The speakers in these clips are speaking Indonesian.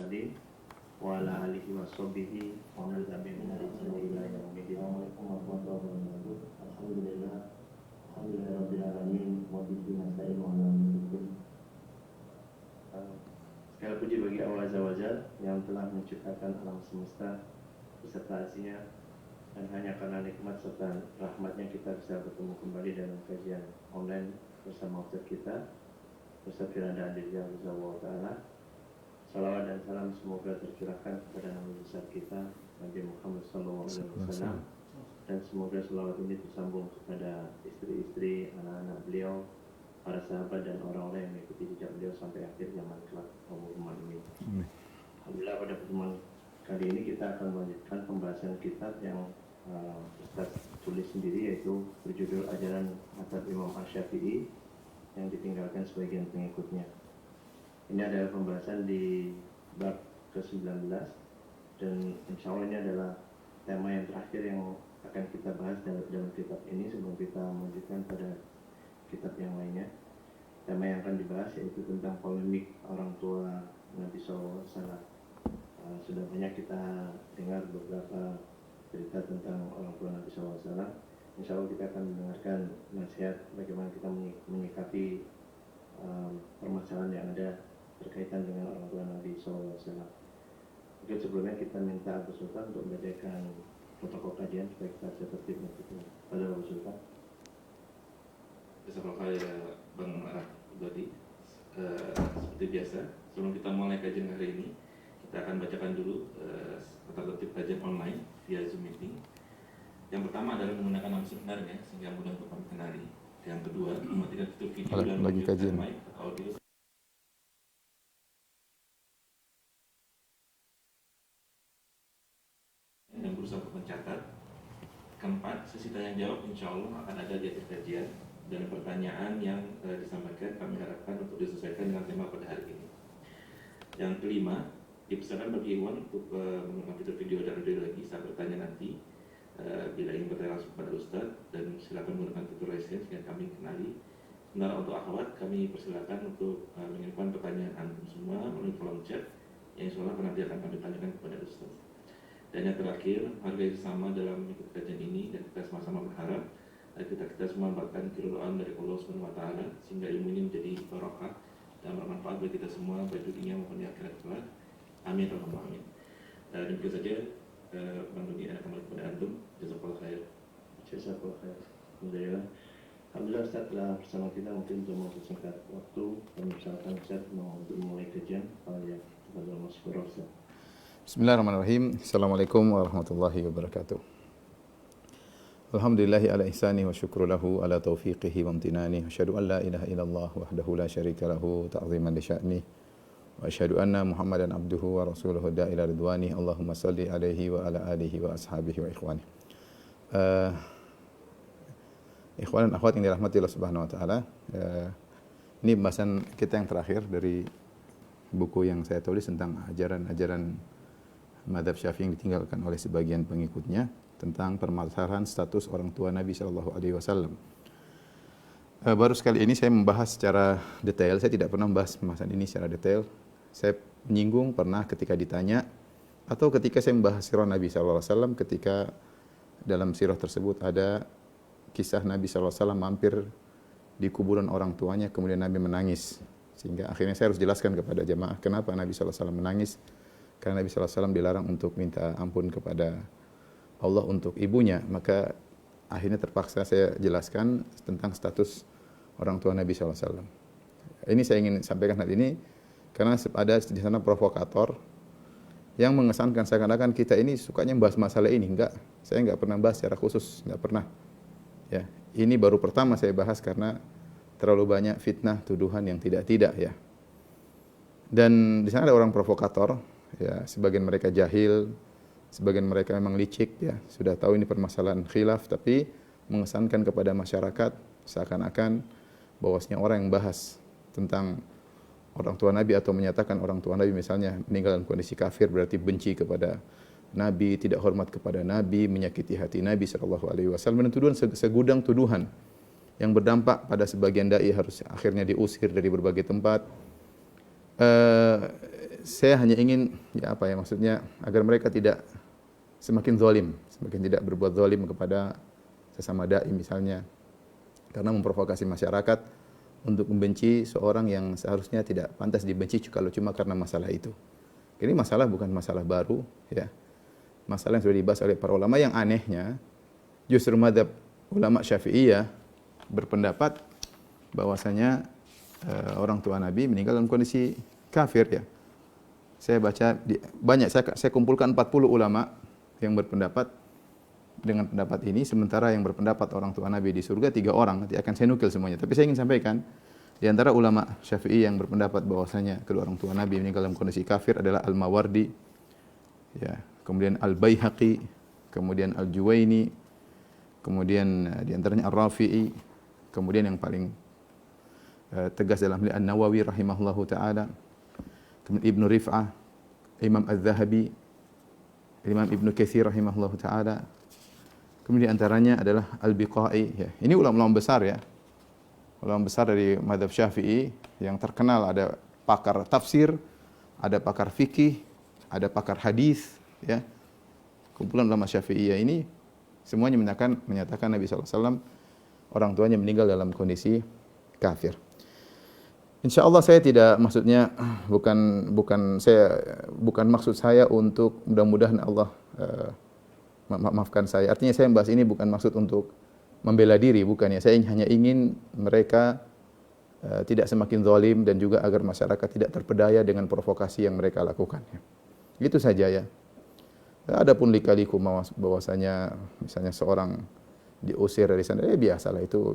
mursalin wa ala alihi wa sahbihi wa man tabi'ahum bi ihsan ila yaumil din. Assalamualaikum warahmatullahi wabarakatuh. Alhamdulillahirabbil alamin wa bihi nasta'in wa ala alihi. Segala puji bagi Allah Azza wa Jalla yang telah menciptakan alam semesta beserta isinya, dan hanya karena nikmat serta rahmatnya kita bisa bertemu kembali dalam kajian online bersama Ustaz kita, Ustaz Firanda Andirja Rizallahu Ta'ala. Salawat dan salam semoga tercurahkan kepada Nabi besar kita, Nabi Muhammad SAW, dan semoga salawat ini tersambung kepada istri-istri, anak-anak beliau, para sahabat dan orang-orang yang mengikuti jejak beliau sampai akhir zaman kelak. Allahumma amin. Alhamdulillah, pada pertemuan kali ini kita akan melanjutkan pembahasan kitab yang Ustaz tulis sendiri, yaitu berjudul Ajaran Mazhab Imam Asy-Syafi'i yang ditinggalkan sebagian pengikutnya. Ini adalah pembahasan di bab ke-19, dan insya Allah ini adalah tema yang terakhir yang akan kita bahas dalam kitab ini sebelum kita melanjutkan pada kitab yang lainnya. Tema yang akan dibahas yaitu tentang polemik orang tua Nabi SAW. Sudah banyak kita dengar beberapa cerita tentang orang tua Nabi SAW. Insya Allah kita akan mendengarkan nasihat bagaimana kita menyikapi permasalahan yang ada berkaitan dengan orang tua Nabi SAW. Mungkin sebelumnya kita minta Abu Sultan untuk membacakan protokol kajian supaya kita bisa tertib untuk pada Abu Sultan. Jazakallahu khairan Bang Dodi. Seperti biasa, sebelum kita mulai kajian hari ini, kita akan bacakan dulu tertib kajian online via Zoom meeting. Yang pertama adalah menggunakan nama sebenarnya sehingga mudah untuk kami kenali. Yang kedua, mematikan fitur video dan audio mic atau audio dan berusaha untuk mencatat. Keempat, sesi tanya jawab insya Allah akan ada di akhir kajian, dan pertanyaan yang disampaikan kami harapkan untuk disesuaikan dengan tema pada hari ini. Yang kelima, dipersilakan bagi Iwan untuk menggunakan fitur video dan audio lagi saat bertanya nanti bila ingin bertanya langsung kepada Ustadz, dan silakan menggunakan fitur raise hand sehingga kami kenali. Sementara untuk akhwat, kami persilakan untuk mengirimkan pertanyaan antum semua melalui kolom chat yang insya Allah nanti akan kami tanyakan kepada Ustadz. Dan yang terakhir, hargai sesama dalam mengikuti kajian ini, dan kita sama-sama berharap kita semua mendapatkan keridhaan dari Allah SWT sehingga ilmu ini menjadi barokah dan bermanfaat bagi kita semua baik di dunia maupun di akhirat kelak. Amin Allahumma amin. Demikian saja Bang Dodi, kembali kepada antum. Jazakallahu khair. Jazakallahu khair. Alhamdulillah. Alhamdulillah, Ustaz telah bersama kita. Mungkin untuk mempersingkat waktu, kami persilakan Ustaz untuk memulai kajian. Ya, kepada Masfur Ustaz. Bismillahirrahmanirrahim. Assalamualaikum warahmatullahi wabarakatuh. Alhamdulillahi ala ihsani wa syukru lahu ala taufiqihi wa amtinani. Asyhadu an la ilaha illallah wahdahu la syarika lahu ta'ziman li sya'ni. Wa asyhadu anna Muhammadan abduhu wa rasuluhu da'ila ridwani. Allahumma salli alaihi wa ala alihi wa ashabihi wa ikhwani. Ikhwan dan akhwat yang dirahmati Allah Subhanahu wa taala. Ini pembahasan kita yang terakhir dari buku yang saya tulis tentang ajaran-ajaran mazhab Syafi'i yang ditinggalkan oleh sebagian pengikutnya tentang permasalahan status orang tua Nabi Shallallahu Alaihi Wasallam. Baru sekali ini saya membahas secara detail. Saya tidak pernah membahas pembahasan ini secara detail. Saya menyinggung pernah ketika ditanya atau ketika saya membahas sirah Nabi Shallallahu Alaihi Wasallam, ketika dalam sirah tersebut ada kisah Nabi Shallallahu Alaihi Wasallam mampir di kuburan orang tuanya, kemudian Nabi menangis, sehingga akhirnya saya harus jelaskan kepada jemaah kenapa Nabi Shallallahu Alaihi Wasallam menangis. Karena Nabi Shallallahu Alaihi Wasallam dilarang untuk minta ampun kepada Allah untuk ibunya, maka akhirnya terpaksa saya jelaskan tentang status orang tua Nabi SAW. Ini saya ingin sampaikan hari ini karena ada di sana provokator yang mengesankan seakan-akan kita ini sukanya bahas masalah ini. Enggak, saya enggak pernah bahas secara khusus, enggak pernah. Ya, ini baru pertama saya bahas karena terlalu banyak fitnah, tuduhan yang tidak-tidak ya. Dan di sana ada orang provokator, ya, sebagian mereka jahil, sebagian mereka memang licik, ya, sudah tahu ini permasalahan khilaf, tapi mengesankan kepada masyarakat seakan-akan bahwasanya orang yang bahas tentang orang tua Nabi atau menyatakan orang tua Nabi misalnya meninggal dalam kondisi kafir berarti benci kepada Nabi, tidak hormat kepada Nabi, menyakiti hati Nabi Shallallahu Alaihi Wasallam, dan tuduhan segudang tuduhan yang berdampak pada sebagian dai harus akhirnya diusir dari berbagai tempat. saya hanya ingin maksudnya agar mereka tidak semakin zalim, semakin tidak berbuat zalim kepada sesama dai misalnya, karena memprovokasi masyarakat untuk membenci seorang yang seharusnya tidak pantas dibenci kalau cuma karena masalah itu. Ini masalah bukan masalah baru, ya. Masalah yang sudah dibahas oleh para ulama. Yang anehnya, justru mazhab ulama Syafi'iyah berpendapat bahwasanya orang tua Nabi meninggal dalam kondisi kafir, ya. Saya baca saya kumpulkan 40 ulama yang berpendapat dengan pendapat ini, sementara yang berpendapat orang tua Nabi di surga 3 orang. Nanti akan saya nukil semuanya. Tapi saya ingin sampaikan, di antara ulama Syafi'i yang berpendapat bahwasanya kedua orang tua Nabi meninggal dalam kondisi kafir adalah Al-Mawardi, ya, kemudian Al-Baihaqi, kemudian Al-Juwaini, kemudian di antaranya Ar-Rafi'i, kemudian yang paling tegas dalam hal An-Nawawi rahimahullahu taala, kemudian Ibnu Rif'ah, Imam Az-Zahabi, Imam Ibnu Katsir rahimahullahu taala. Kemudian antaranya adalah Al-Biqai, ya. Ini ulama-ulama besar, ya. Ulama besar dari mazhab Syafi'i yang terkenal, ada pakar tafsir, ada pakar fikih, ada pakar hadis, ya. Kumpulan ulama Syafi'iyah ini semuanya menyatakan Nabi SAW orang tuanya meninggal dalam kondisi kafir. Insyaallah saya tidak maksudnya bukan maksud saya untuk mudah-mudahan Allah maafkan saya. Artinya saya membahas ini bukan maksud untuk membela diri, bukan, ya. Saya hanya ingin mereka tidak semakin zalim dan juga agar masyarakat tidak terpedaya dengan provokasi yang mereka lakukan, ya. Itu saja, ya. Adapun lika-liku bahwasanya misalnya seorang diusir dari sana, biasa itu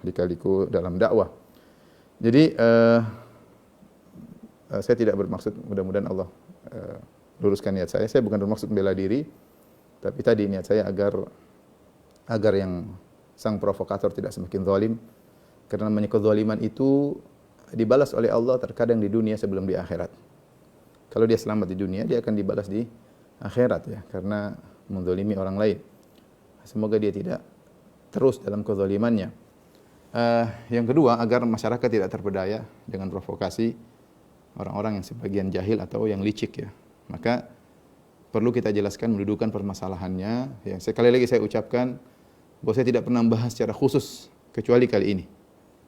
lika-liku dalam dakwah. Jadi saya tidak bermaksud, mudah-mudahan Allah luruskan niat saya. Saya bukan bermaksud membela diri, tapi tadi niat saya agar yang sang provokator tidak semakin zalim, karena namanya kezaliman itu dibalas oleh Allah terkadang di dunia sebelum di akhirat. Kalau dia selamat di dunia, dia akan dibalas di akhirat, ya, karena menzalimi orang lain. Semoga dia tidak terus dalam kezalimannya. Yang kedua, agar masyarakat tidak terpedaya dengan provokasi orang-orang yang sebagian jahil atau yang licik, ya. Maka perlu kita jelaskan, mendudukan permasalahannya. Ya, sekali lagi saya ucapkan bahwa saya tidak pernah membahas secara khusus kecuali kali ini.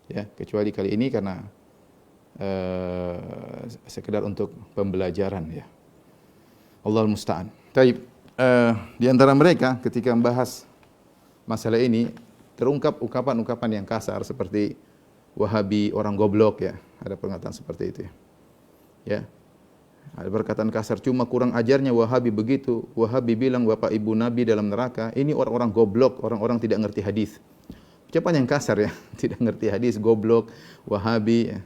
Ya, kecuali kali ini karena sekedar untuk pembelajaran, ya. Allahul musta'an. Taib. Di antara mereka ketika membahas masalah ini terungkap ungkapan-ungkapan yang kasar seperti Wahabi, orang goblok, ya. Ada pernyataan seperti itu, ya. Ya. Ada perkataan kasar, cuma kurang ajarnya Wahabi begitu. Wahabi bilang bapak ibu Nabi dalam neraka. Ini orang-orang goblok, orang-orang tidak ngerti hadis. Ucapan yang kasar, ya. Tidak ngerti hadis, goblok, Wahabi, ya.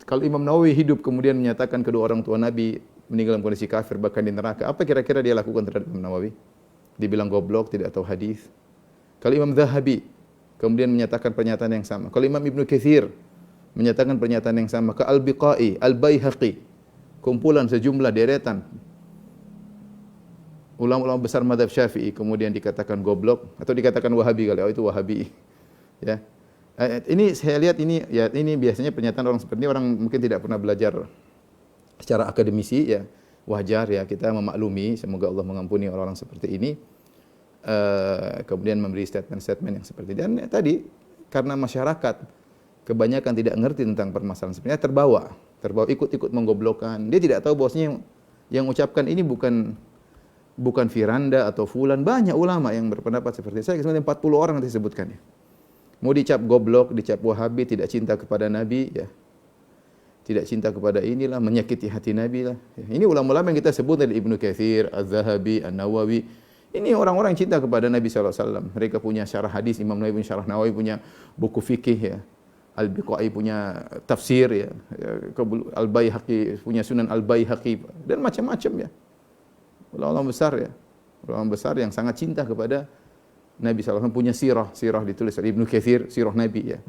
Kalau Imam Nawawi hidup kemudian menyatakan kedua orang tua Nabi meninggal dalam kondisi kafir bahkan di neraka, apa kira-kira dia lakukan terhadap Imam Nawawi? Dibilang goblok, tidak tahu hadis. Kalau Imam Zahabi kemudian menyatakan pernyataan yang sama. Kalau Imam Ibnu Katsir menyatakan pernyataan yang sama. Ke Al-Biqai, Al-Baihaqi, kumpulan sejumlah deretan ulama-ulama besar mazhab Syafi'i kemudian dikatakan goblok atau dikatakan Wahabi, kalau itu Wahabi, ya. Ini saya lihat ini biasanya pernyataan orang seperti ini, orang mungkin tidak pernah belajar secara akademisi, ya. Wajar, ya, kita memaklumi, semoga Allah mengampuni orang-orang seperti ini. Kemudian memberi statement-statement yang seperti ini. Dan tadi karena masyarakat kebanyakan tidak ngerti tentang permasalahan sebenarnya, terbawa ikut-ikut menggoblokkan. Dia tidak tahu bahwasanya yang ucapkan ini bukan Firanda atau fulan, banyak ulama yang berpendapat seperti saya. Sebenarnya 40 orang nanti sebutkan, ya. Mau dicap goblok, dicap Wahabi, tidak cinta kepada Nabi, ya. Tidak cinta kepada inilah, menyakiti hati Nabi lah. Ya. Ini ulama-ulama yang kita sebut dari Ibnu Katsir, Az-Zahabi, An-Nawawi. Ini orang-orang yang cinta kepada Nabi SAW. Mereka punya syarah hadis, Imam Nawawi punya syarah Nawawi, punya buku fikih, ya. Al-Biqai punya tafsir, ya. Al-Baihaqi punya Sunan Al-Baihaqi dan macam-macam, ya. Ulama besar, ya. Ulama besar yang sangat cinta kepada Nabi SAW, punya sirah ditulis oleh Ibnu Katsir, sirah Nabi, ya.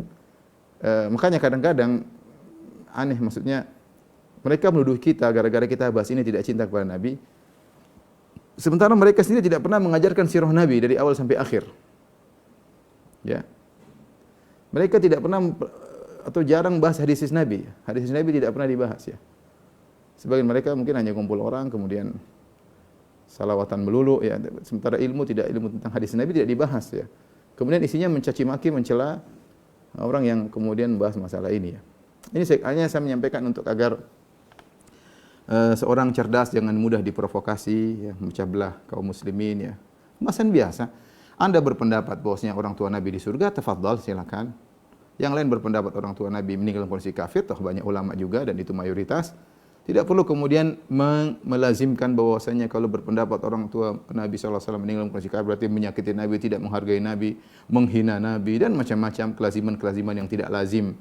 Makanya kadang-kadang aneh, maksudnya mereka menuduh kita gara-gara kita bahas ini tidak cinta kepada Nabi. Sementara mereka sendiri tidak pernah mengajarkan sirah Nabi dari awal sampai akhir. Ya. Mereka tidak pernah atau jarang bahas hadis Nabi. Hadis Nabi tidak pernah dibahas ya. Sebagian mereka mungkin hanya kumpul orang kemudian salawatan melulu ya, sementara ilmu tentang hadis Nabi tidak dibahas ya. Kemudian isinya mencaci maki, mencela orang yang kemudian bahas masalah ini ya. Ini hanya saya menyampaikan untuk agar seorang cerdas jangan mudah diprovokasi ya, memecah belah kaum muslimin ya. Pembahasan biasa. Anda berpendapat bahwasanya orang tua Nabi di surga, tafadhal silakan. Yang lain berpendapat orang tua Nabi meninggal dalam kondisi kafir, toh banyak ulama juga dan itu mayoritas. Tidak perlu kemudian melazimkan bahwasanya kalau berpendapat orang tua Nabi SAW meninggal dalam kondisi kafir berarti menyakiti Nabi, tidak menghargai Nabi, menghina Nabi dan macam-macam kelaziman-kelaziman yang tidak lazim.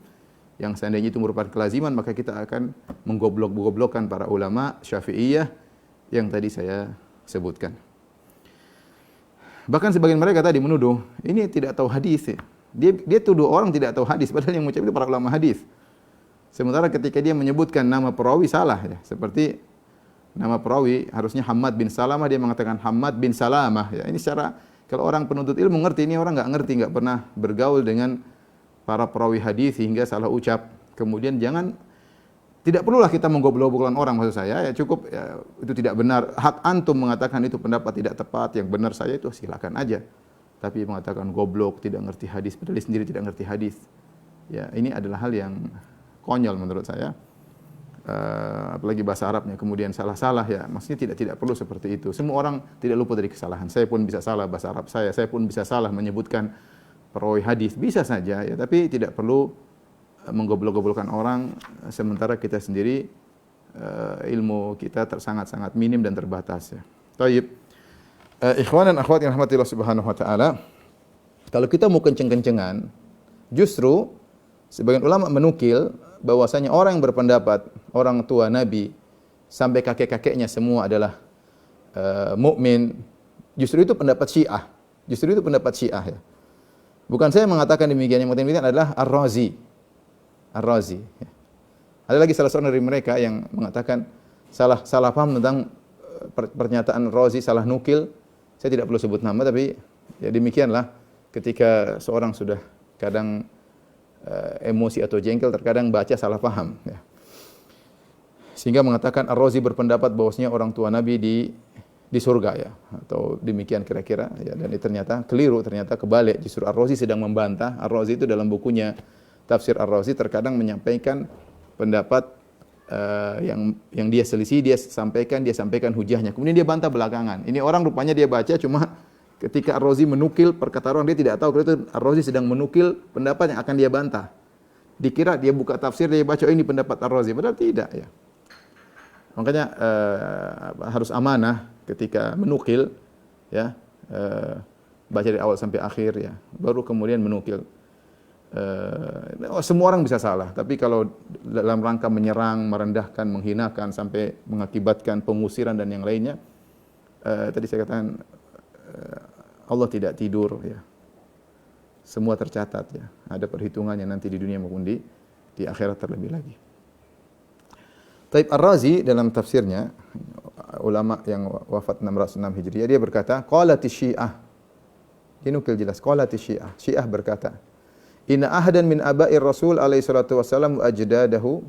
Yang seandainya itu merupakan kelaziman maka kita akan menggoblok-goblokkan para ulama Syafi'iyah yang tadi saya sebutkan. Bahkan sebagian mereka tadi menuduh ini tidak tahu hadis ya. Dia tuduh orang tidak tahu hadis padahal yang mengucap itu para ulama hadis. Sementara ketika dia menyebutkan nama perawi salah ya. Seperti nama perawi harusnya Hammad bin Salamah, dia mengatakan Hammad bin Salamah ya. Ini secara kalau orang penuntut ilmu ngerti, ini orang enggak ngerti, enggak pernah bergaul dengan para perawi hadis sehingga salah ucap. Kemudian tidak perlulah kita menggoblok-goblokan orang, maksud saya ya, cukup ya, itu tidak benar. Hak antum mengatakan itu pendapat tidak tepat, yang benar saya itu silakan aja. Tapi mengatakan goblok, tidak ngerti hadis, padahal sendiri tidak ngerti hadis. Ya, ini adalah hal yang konyol menurut saya. Apalagi bahasa Arabnya kemudian salah-salah ya, maksudnya tidak perlu seperti itu. Semua orang tidak luput dari kesalahan. Saya pun bisa salah bahasa Arab saya pun bisa salah menyebutkan perawi hadis, bisa saja ya, tapi tidak perlu menggoblok-goblokkan orang sementara kita sendiri ilmu kita sangat-sangat minim dan terbatas ya. Baik. Ikhwan dan akhwat yang rahmatillah subhanahu wa ta'ala, kalau kita mau kenceng-kencengan, justru sebagian ulama menukil bahwasanya orang yang berpendapat orang tua Nabi sampai kakek-kakeknya semua adalah mukmin, justru itu pendapat Syiah. Justru itu pendapat Syiah ya. Bukan saya mengatakan demikian, yang demikian adalah Ar-Razi. Ar-Razi. Ada lagi salah seorang dari mereka yang mengatakan salah paham tentang pernyataan Razi, salah nukil. Saya tidak perlu sebut nama, tapi ya demikianlah ketika seorang sudah kadang emosi atau jengkel, terkadang baca salah paham. Ya. Sehingga mengatakan Ar-Razi berpendapat bahwasanya orang tua Nabi di surga ya, atau demikian kira-kira ya, dan itu ternyata keliru, ternyata kebalik. Justru Ar-Razi sedang membantah. Ar-Razi itu dalam bukunya Tafsir Ar-Razi terkadang menyampaikan pendapat yang dia selisih, dia sampaikan hujahnya. Kemudian dia bantah belakangan. Ini orang rupanya dia baca cuma ketika Ar-Razi menukil perkataan orang, dia tidak tahu kalau itu Ar-Razi sedang menukil pendapat yang akan dia bantah. Dikira dia buka tafsir, dia baca ini pendapat Ar-Razi, padahal tidak ya. Makanya harus amanah ketika menukil ya, baca dari awal sampai akhir ya, baru kemudian menukil. Semua orang bisa salah, tapi kalau dalam rangka menyerang, merendahkan, menghinakan sampai mengakibatkan pengusiran dan yang lainnya, tadi saya katakan Allah tidak tidur ya. Semua tercatat ya. Ada perhitungannya nanti di dunia maupun di akhirat terlebih lagi. Taib Ar-Razi dalam tafsirnya, ulama yang wafat 606 Hijriah, dia berkata, qalati Syiah. Dinukil jelas, qalati Syiah. Syiah berkata, inna ahadan min aba'ir Rasul alaihi salatu wasallam ajdadahu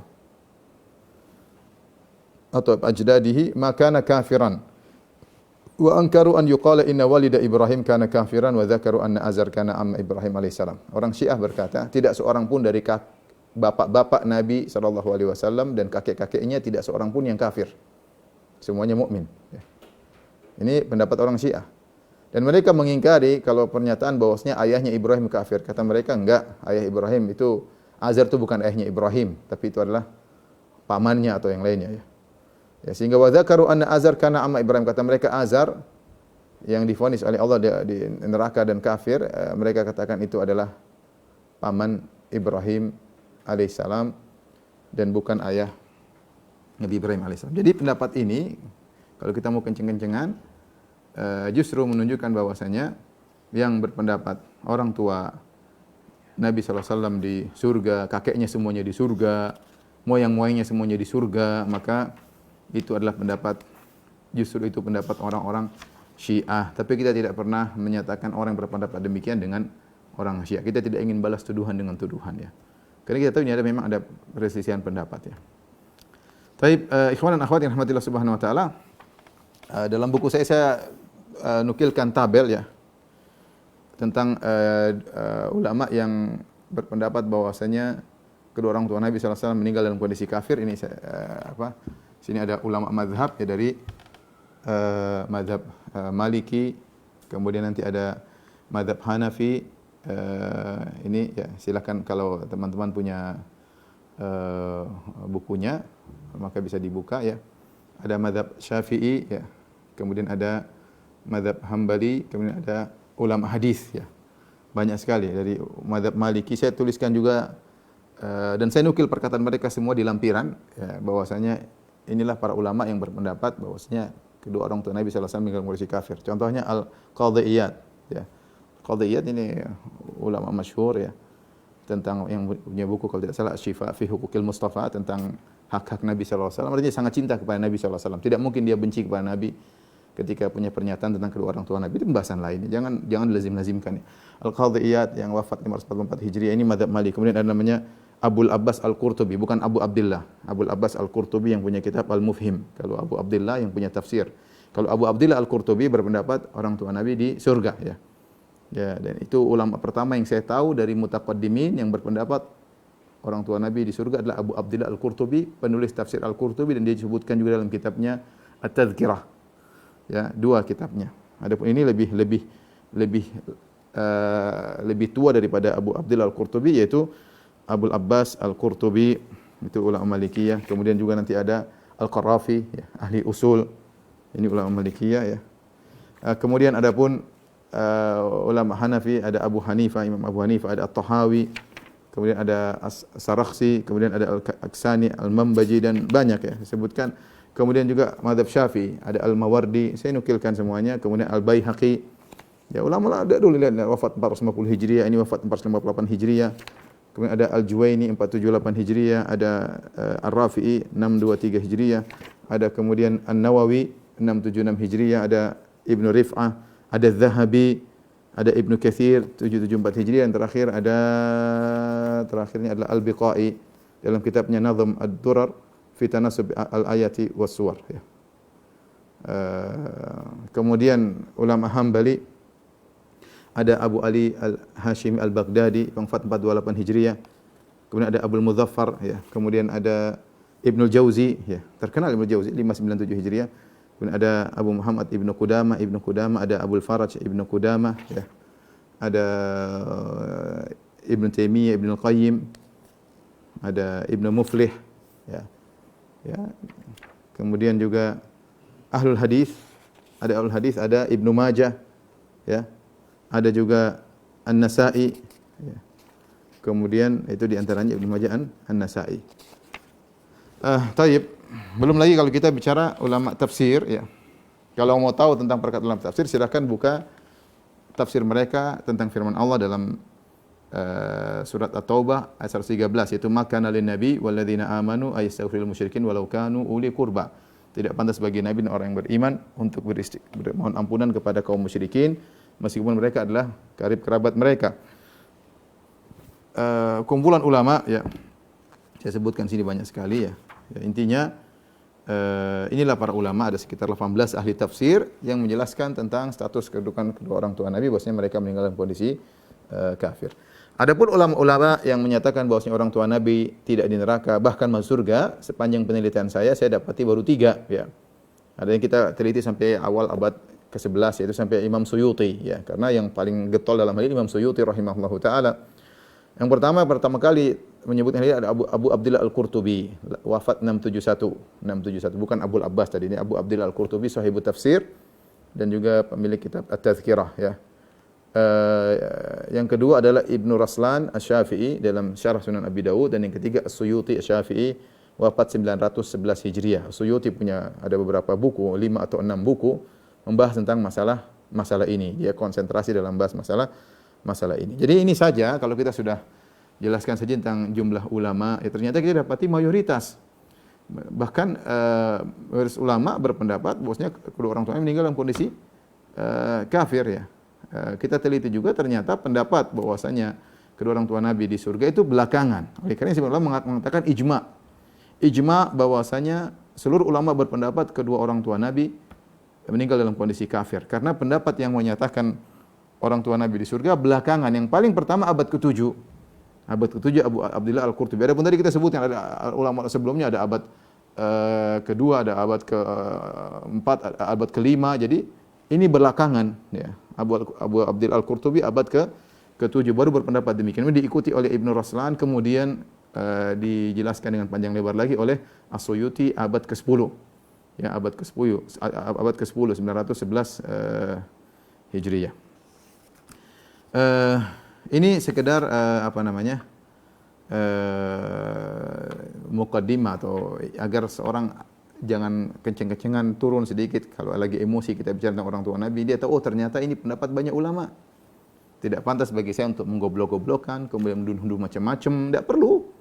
atau ajdadihi makana kafiran wa ankaru an yuqala inna walida Ibrahim kana kafiran wa dzakaru anna Azar kana amma Ibrahim alaihi salam. Orang Syiah berkata, tidak seorang pun dari bapak-bapak Nabi sallallahu alaihi wasallam dan kakek-kakeknya tidak seorang pun yang kafir. Semuanya mukmin. Ini pendapat orang Syiah. Dan mereka mengingkari kalau pernyataan bahwasanya ayahnya Ibrahim kafir. Kata mereka enggak, ayah Ibrahim itu Azar itu bukan ayahnya Ibrahim, tapi itu adalah pamannya atau yang lainnya ya. Ya, sehingga wa dzakaru anna Azar kana amma Ibrahim, kata mereka Azar yang divonis oleh Allah di neraka dan kafir, mereka katakan itu adalah paman Ibrahim alaihissalam dan bukan ayah Nabi Ibrahim alaihissalam. Jadi pendapat ini kalau kita mau kenceng-kencengan justru menunjukkan bahwasanya yang berpendapat orang tua Nabi SAW di surga, kakeknya semuanya di surga, moyang-moyangnya semuanya di surga, maka itu adalah pendapat, justru itu pendapat orang-orang Syiah. Tapi kita tidak pernah menyatakan orang yang berpendapat demikian dengan orang Syiah. Kita tidak ingin balas tuduhan dengan tuduhan ya. Karena kita tahu ini memang ada perselisihan pendapat ya. Taib, ikhwan dan akhwat yang rahmatillah subhanahu wa ta'ala, dalam buku saya nukilkan tabel ya tentang ulama yang berpendapat bahwasanya kedua orang tua Nabi SAW meninggal dalam kondisi kafir. Ini sini ada ulama mazhab ya dari mazhab Maliki, kemudian nanti ada mazhab Hanafi. Ini ya silakan kalau teman-teman punya bukunya maka bisa dibuka ya. Ada mazhab Syafi'i ya. Kemudian ada mazhab Hambali, kemudian ada ulama hadis ya. Banyak sekali dari mazhab Maliki. Saya tuliskan juga dan saya nukil perkataan mereka semua di lampiran ya, bahwasanya inilah para ulama yang berpendapat bahwasanya kedua orang tua Nabi sallallahu alaihi wasallam meninggal kondisi kafir. Contohnya Al-Qadhiyyat ya. Qadhiyyat ini ulama masyhur ya, tentang yang punya buku kalau tidak salah Syifa fi Huquqil Mustafa, tentang hak-hak Nabi sallallahu alaihi wasallam. Artinya sangat cinta kepada Nabi sallallahu alaihi wasallam. Tidak mungkin dia benci kepada Nabi ketika punya pernyataan tentang kedua orang tua Nabi. Itu pembahasan lain. Jangan lazim-lazimkan. Al-Qadhiyyat yang wafat 544 Hijriah ini mazhab Maliki. Kemudian ada namanya Abul Abbas Al-Qurtubi, bukan Abu Abdullah. Abul Abbas Al-Qurtubi yang punya kitab Al-Mufhim. Kalau Abu Abdullah yang punya tafsir. Kalau Abu Abdullah Al-Qurtubi berpendapat orang tua Nabi di surga ya. Ya, dan itu ulama pertama yang saya tahu dari mutaqaddimin yang berpendapat orang tua Nabi di surga adalah Abu Abdullah Al-Qurtubi, penulis tafsir Al-Qurtubi, dan dia disebutkan juga dalam kitabnya At-Tadhkirah. Ya, 2 kitabnya. Adapun ini lebih tua daripada Abu Abdullah Al-Qurtubi, yaitu Abul Abbas Al-Qurtubi, itu ulama Malikiyah. Kemudian juga nanti ada Al-Qarafi ya, ahli usul. Ini ulama Malikiyah ya. Kemudian adapun ulama Hanafi ada Abu Hanifah, Imam Abu Hanifah, ada At-Tahawi, kemudian ada As-Sarakhsi, kemudian ada Al-Aksani, Al-Mambaji, dan banyak ya disebutkan. Kemudian juga mazhab Syafi'i, ada Al-Mawardi, saya nukilkan semuanya. Kemudian Al-Baihaqi. Ya ulama ada dulu lihat wafat 450 Hijriah, ini wafat 458 Hijriah. Kemudian ada Al-Juwaini 478 Hijriah, ada Ar-Rafi'i 623 Hijriah, ada kemudian An-Nawawi 676 Hijriah, ada Ibnu Rif'ah, ada Zahabi, ada Ibnu Katsir 774 Hijriah, dan terakhirnya adalah Al-Biqai dalam kitabnya Nazm Ad-Durar fi Tanasub Al-Ayati Was-Suwar ya. Kemudian ulama Hambali ada Abu Ali Al-Hashimi Al-Baghdadi yang wafat 428 Hijriah. Kemudian ada Abdul Muzaffar ya. Kemudian ada Ibnu Jauzi ya. Terkenal Ibnu Jauzi 597 Hijriah. Kemudian ada Abu Muhammad Ibnu Qudamah, ada Abul Faraj Ibnu Qudamah ya. Ada Ibnu Taimiyah, Ibnu Qayyim, ada Ibnu Muflih ya. Ya. Kemudian juga Ahlul Hadis, ada Ibnu Majah ya. Ada juga An-Nasa'i ya. Kemudian itu di antaranya Ibnu Majah An-Nasa'i. Taib. Belum lagi kalau kita bicara ulama tafsir ya. Kalau mau tahu tentang perkataan ulama tafsir, silakan buka tafsir mereka tentang firman Allah dalam surat At-Taubah ayat 113, yaitu makana lin nabi walladzina amanu ayastaghfirul musyrikin walau kanu uli qurba. Tidak pantas bagi nabi dan orang yang beriman untuk mohon ampunan kepada kaum musyrikin meskipun mereka adalah karib kerabat mereka. Kumpulan ulama ya. Saya sebutkan sini banyak sekali ya. Ya, intinya inilah para ulama, ada sekitar 18 ahli tafsir yang menjelaskan tentang status kedudukan kedua orang tua Nabi, bahwasanya mereka meninggal dalam kondisi kafir. Adapun ulama-ulama yang menyatakan bahwasanya orang tua Nabi tidak di neraka bahkan masuk surga, sepanjang penelitian saya dapati baru 3 ya. Ada yang kita teliti sampai awal abad ke-11, yaitu sampai Imam Suyuti ya, karena yang paling getol dalam hal ini Imam Suyuti rahimahullahu taala. Yang pertama kali menyebutkan ini ada Abu Abdullah Al-Qurtubi, wafat 671, bukan Abul Abbas tadi, ini Abu Abdullah Al-Qurtubi sahibut tafsir dan juga pemilik kitab At-Tadhkirah ya. Yang kedua adalah Ibnu Raslan Asy-Syafi'i dalam Syarah Sunan Abi Dawud, dan yang ketiga As-Suyuti Asy-Syafi'i wafat 911 Hijriah. As-Suyuti punya ada beberapa buku, 5 atau 6 buku membahas tentang masalah ini. Dia konsentrasi dalam bahas masalah ini. Jadi ini saja kalau kita sudah jelaskan saja tentang jumlah ulama, ya ternyata kita dapati mayoritas. Bahkan mayoritas ulama berpendapat bahwasanya kedua orang tuanya meninggal dalam kondisi kafir ya. Kita teliti juga ternyata pendapat bahwasanya kedua orang tua Nabi di surga itu belakangan. Oleh karena sebenarnya mengatakan ijma bahwasanya seluruh ulama berpendapat kedua orang tua Nabi meninggal dalam kondisi kafir. Karena pendapat yang menyatakan orang tua Nabi di surga belakangan. Yang paling pertama abad ke-7. Abad ke-7 Abu Abdillah Al-Qurtubi. Adapun tadi kita sebutkan ada ulama sebelumnya, ada abad kedua, ada abad ke-4, abad ke-5. Jadi ini belakangan ya. Abu Abdillah Al-Qurtubi abad ke-7 baru berpendapat demikian. Ini diikuti oleh Ibnu Raslan, kemudian dijelaskan dengan panjang lebar lagi oleh As-Suyuti abad ke-10. Ya, abad ke-10 911 Hijriyah. Ini sekedar mukaddimah atau agar seorang jangan kenceng-kencengan, turun sedikit kalau lagi emosi kita bicara tentang orang tua Nabi, dia tahu oh ternyata ini pendapat banyak ulama. Tidak pantas bagi saya untuk menggoblok-goblokkan, kemudian menuduh macam-macam, tidak perlu.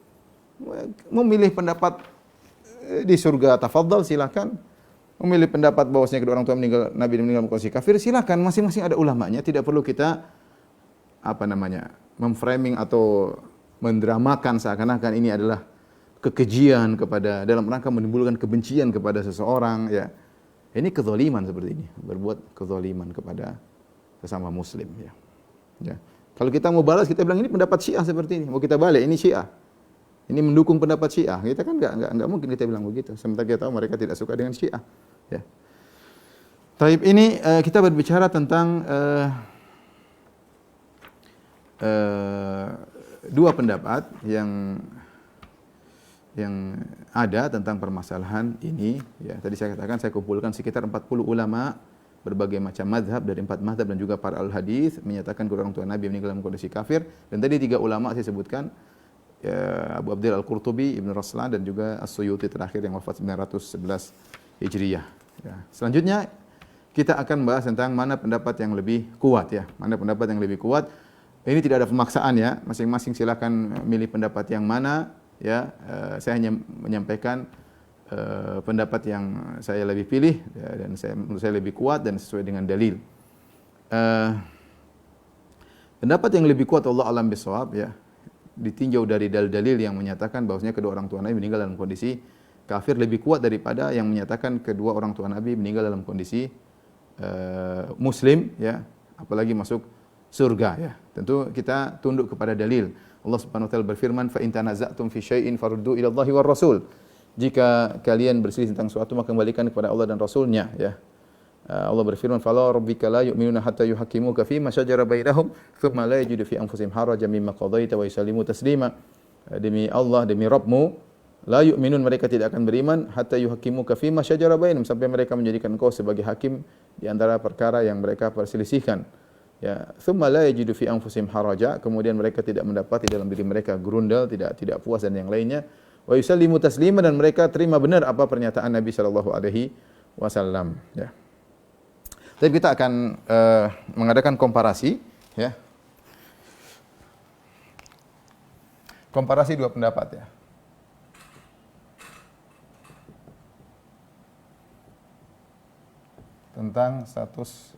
Memilih pendapat di surga tafadhal silakan. Memilih pendapat bahwasanya kedua orang tua Nabi meninggal dalam kondisi kafir silakan, masing-masing ada ulamanya, tidak perlu kita memframing atau mendramakan seakan-akan ini adalah kekejian kepada dalam rangka menimbulkan kebencian kepada seseorang ya. Ini kezaliman seperti ini, berbuat kezaliman kepada sesama muslim ya. Ya. Kalau kita mau balas kita bilang ini pendapat Syiah seperti ini, mau kita balik ini Syiah. Ini mendukung pendapat Syiah. Kita kan enggak mungkin kita bilang begitu. Sementara kita tahu mereka tidak suka dengan Syiah ya. Taib ini kita berbicara tentang dua pendapat yang ada tentang permasalahan ini ya. Tadi saya katakan saya kumpulkan sekitar 40 ulama berbagai macam mazhab dari 4 mazhab dan juga para al-hadis menyatakan kedua orang tua Nabi meninggal dalam kondisi kafir, dan tadi 3 ulama saya sebutkan ya, Abu Abdillah Al-Qurtubi, Ibnu Raslan dan juga As-Suyuti terakhir yang wafat 911 Hijriyah ya. Selanjutnya kita akan bahas tentang mana pendapat yang lebih kuat ya. Mana pendapat yang lebih kuat. Ini tidak ada pemaksaan ya, masing-masing silakan milih pendapat yang mana ya. Saya hanya menyampaikan pendapat yang saya lebih pilih ya, dan menurut saya lebih kuat dan sesuai dengan dalil. Pendapat yang lebih kuat Allah alam bisawab ya, ditinjau dari dalil-dalil yang menyatakan bahwasanya kedua orang tua Nabi meninggal dalam kondisi kafir lebih kuat daripada yang menyatakan kedua orang tua Nabi meninggal dalam kondisi muslim ya, apalagi masuk surga ya. Tentu kita tunduk kepada dalil. Allah Subhanahu wa taala berfirman, "Fa in tanaza'tum fi syai'in faruddu ila Allahi war Rasul." Jika kalian berselisih tentang suatu maka kembalikan kepada Allah dan Rasul-Nya ya. Allah berfirman, "Fala rabbika la yu'minuna hatta yuhaqqimuka fi ma shajara bainahum, thumma la yajidu fi anfusihim harajan mimma qadaita wa yusallimu taslima." Demi Allah, demi Rabbmu, la yu'minun, mereka tidak akan beriman hatta yuhaqqimuka fi ma shajara bainahum, sampai mereka menjadikan engkau sebagai hakim di antara perkara yang mereka perselisihkan. Ya, thumma la yajidu fi anfusihim haraja, kemudian mereka tidak mendapati dalam diri mereka gerundal, tidak puas dan yang lainnya. Wa yusallimu taslima, dan mereka terima benar apa pernyataan Nabi sallallahu alaihi wasallam ya. Tapi kita akan mengadakan komparasi ya. Komparasi dua pendapat ya. Tentang status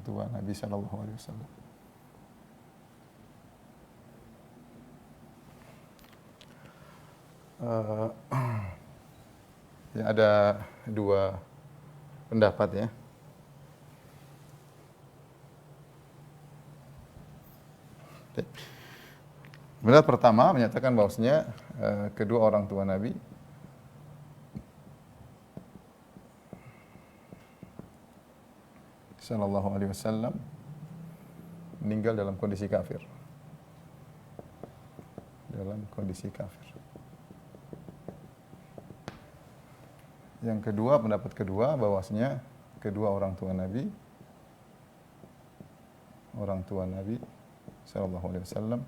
tua Nabi sallallahu alaihi wasallam. Ya, ada dua pendapat ya. Pendapat pertama menyatakan bahwasanya kedua orang tua Nabi sallallahu alaihi wasallam meninggal dalam kondisi kafir. Dalam kondisi kafir. Yang kedua, pendapat kedua bahwasanya kedua orang tua Nabi sallallahu alaihi wasallam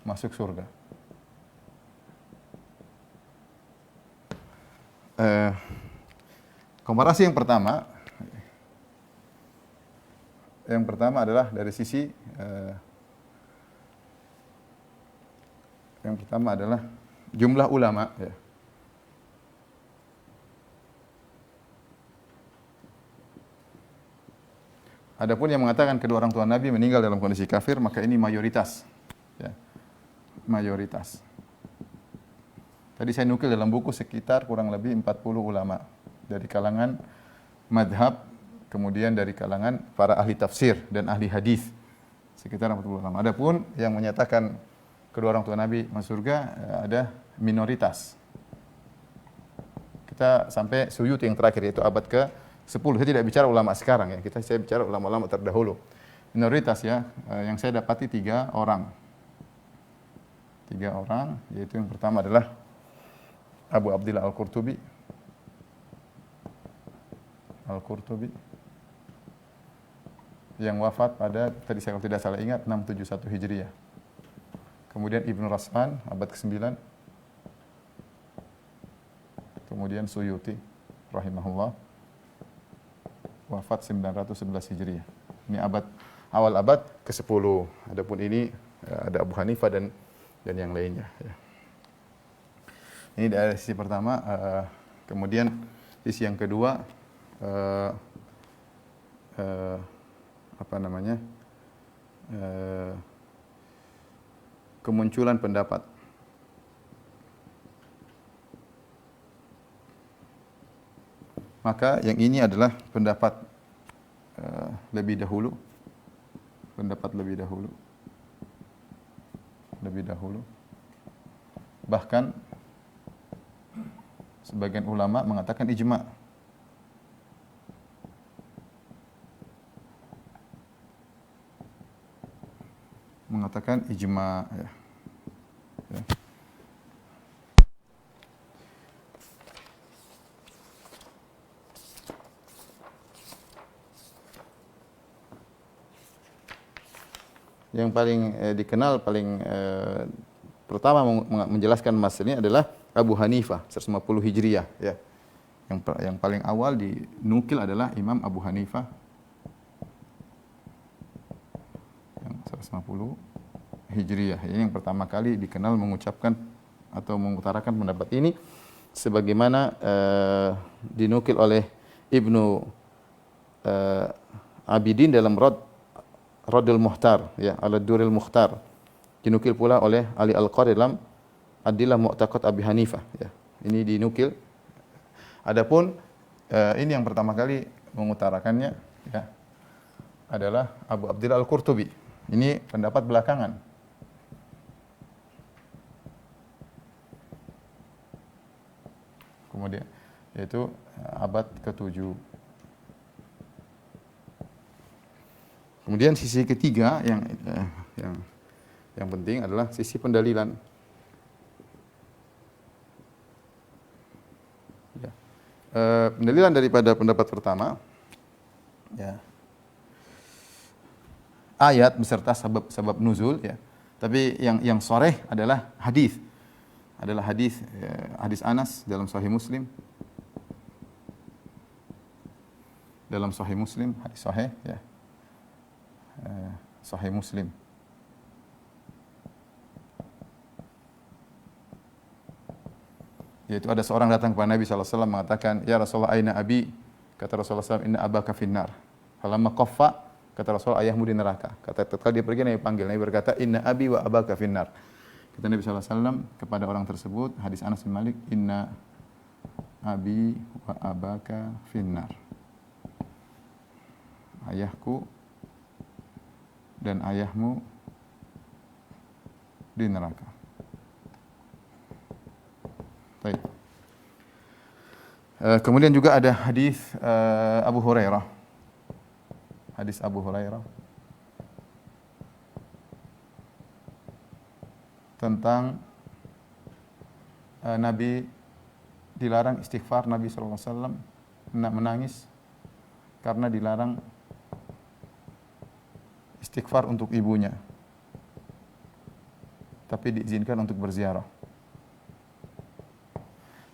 masuk surga. Komparasi yang pertama adalah dari sisi yang pertama adalah jumlah ulama ya. Adapun yang mengatakan kedua orang tua Nabi meninggal dalam kondisi kafir, maka ini mayoritas. Ya. Mayoritas. Tadi saya nukil dalam buku sekitar kurang lebih 40 ulama dari kalangan madhab, kemudian dari kalangan para ahli tafsir dan ahli hadis, sekitar 40 ulama. Adapun yang menyatakan kedua orang tua Nabi masuk surga ada minoritas. Kita sampai Suyuti yang terakhir, yaitu abad ke-10. Saya tidak bicara ulama sekarang ya, saya bicara ulama-ulama terdahulu. Minoritas ya, yang saya dapati 3 orang. 3 orang, yaitu yang pertama adalah Abu Abdillah Al-Qurtubi. Yang wafat pada, tadi saya kalau tidak salah ingat, 671 Hijriah. Kemudian Ibnu Raslan, abad ke-9. Kemudian Suyuti, rahimahullah, wafat 911 Hijriah. Ini awal abad ke-10. Adapun ini ada Abu Hanifah dan yang lainnya. Ya. Ini dari sisi pertama. Kemudian sisi yang kedua, kemunculan pendapat. Maka yang ini adalah pendapat lebih dahulu. Bahkan sebagian ulama mengatakan ijma'. Ya. Ya. Yang paling dikenal, pertama menjelaskan masalah ini adalah Abu Hanifah, 150 Hijriah. Ya. Yang paling awal dinukil adalah Imam Abu Hanifah, yang 150 Hijriah. Ini yang pertama kali dikenal mengucapkan atau mengutarakan pendapat ini, sebagaimana dinukil oleh Ibnu Abidin dalam Radul Muhtar, ya, Al-Durrul Mukhtar. Dinukil pula oleh Ali Al-Qari dalam Adillah Mu'taqad Abi Hanifah, ya. Ini dinukil. Adapun ini yang pertama kali mengutarakannya, ya, adalah Abu Abdillah Al-Qurtubi. Ini pendapat belakangan. Kemudian yaitu abad ke-7. Kemudian sisi ketiga yang penting adalah sisi pendalilan. Ya. Pendalilan daripada pendapat pertama, ya, ayat beserta sebab nuzul, ya. Tapi yang sharih adalah hadis. Hadis Anas dalam Sahih Muslim. Hadis sahih, ya. Sahih Muslim. Yaitu ada seorang datang kepada Nabi SAW mengatakan, "Ya Rasulullah, aina abi?" Kata Rasulullah SAW, "Inna abaka finnar." Falamma qaffa, kata Rasul, ayahmu di neraka. Kata ketika dia pergi, Nabi panggil. Nabi berkata, "Inna abi wa abaka finnar." Kata Nabi SAW kepada orang tersebut, hadis Anas bin Malik, "Inna abi wa abaka finnar." Ayahku dan ayahmu di neraka. Baik. Kemudian juga ada hadis Abu Hurairah. Hadis Abu Hurairah tentang Nabi dilarang istighfar, Nabi SAW menangis karena dilarang istighfar untuk ibunya, tapi diizinkan untuk berziarah.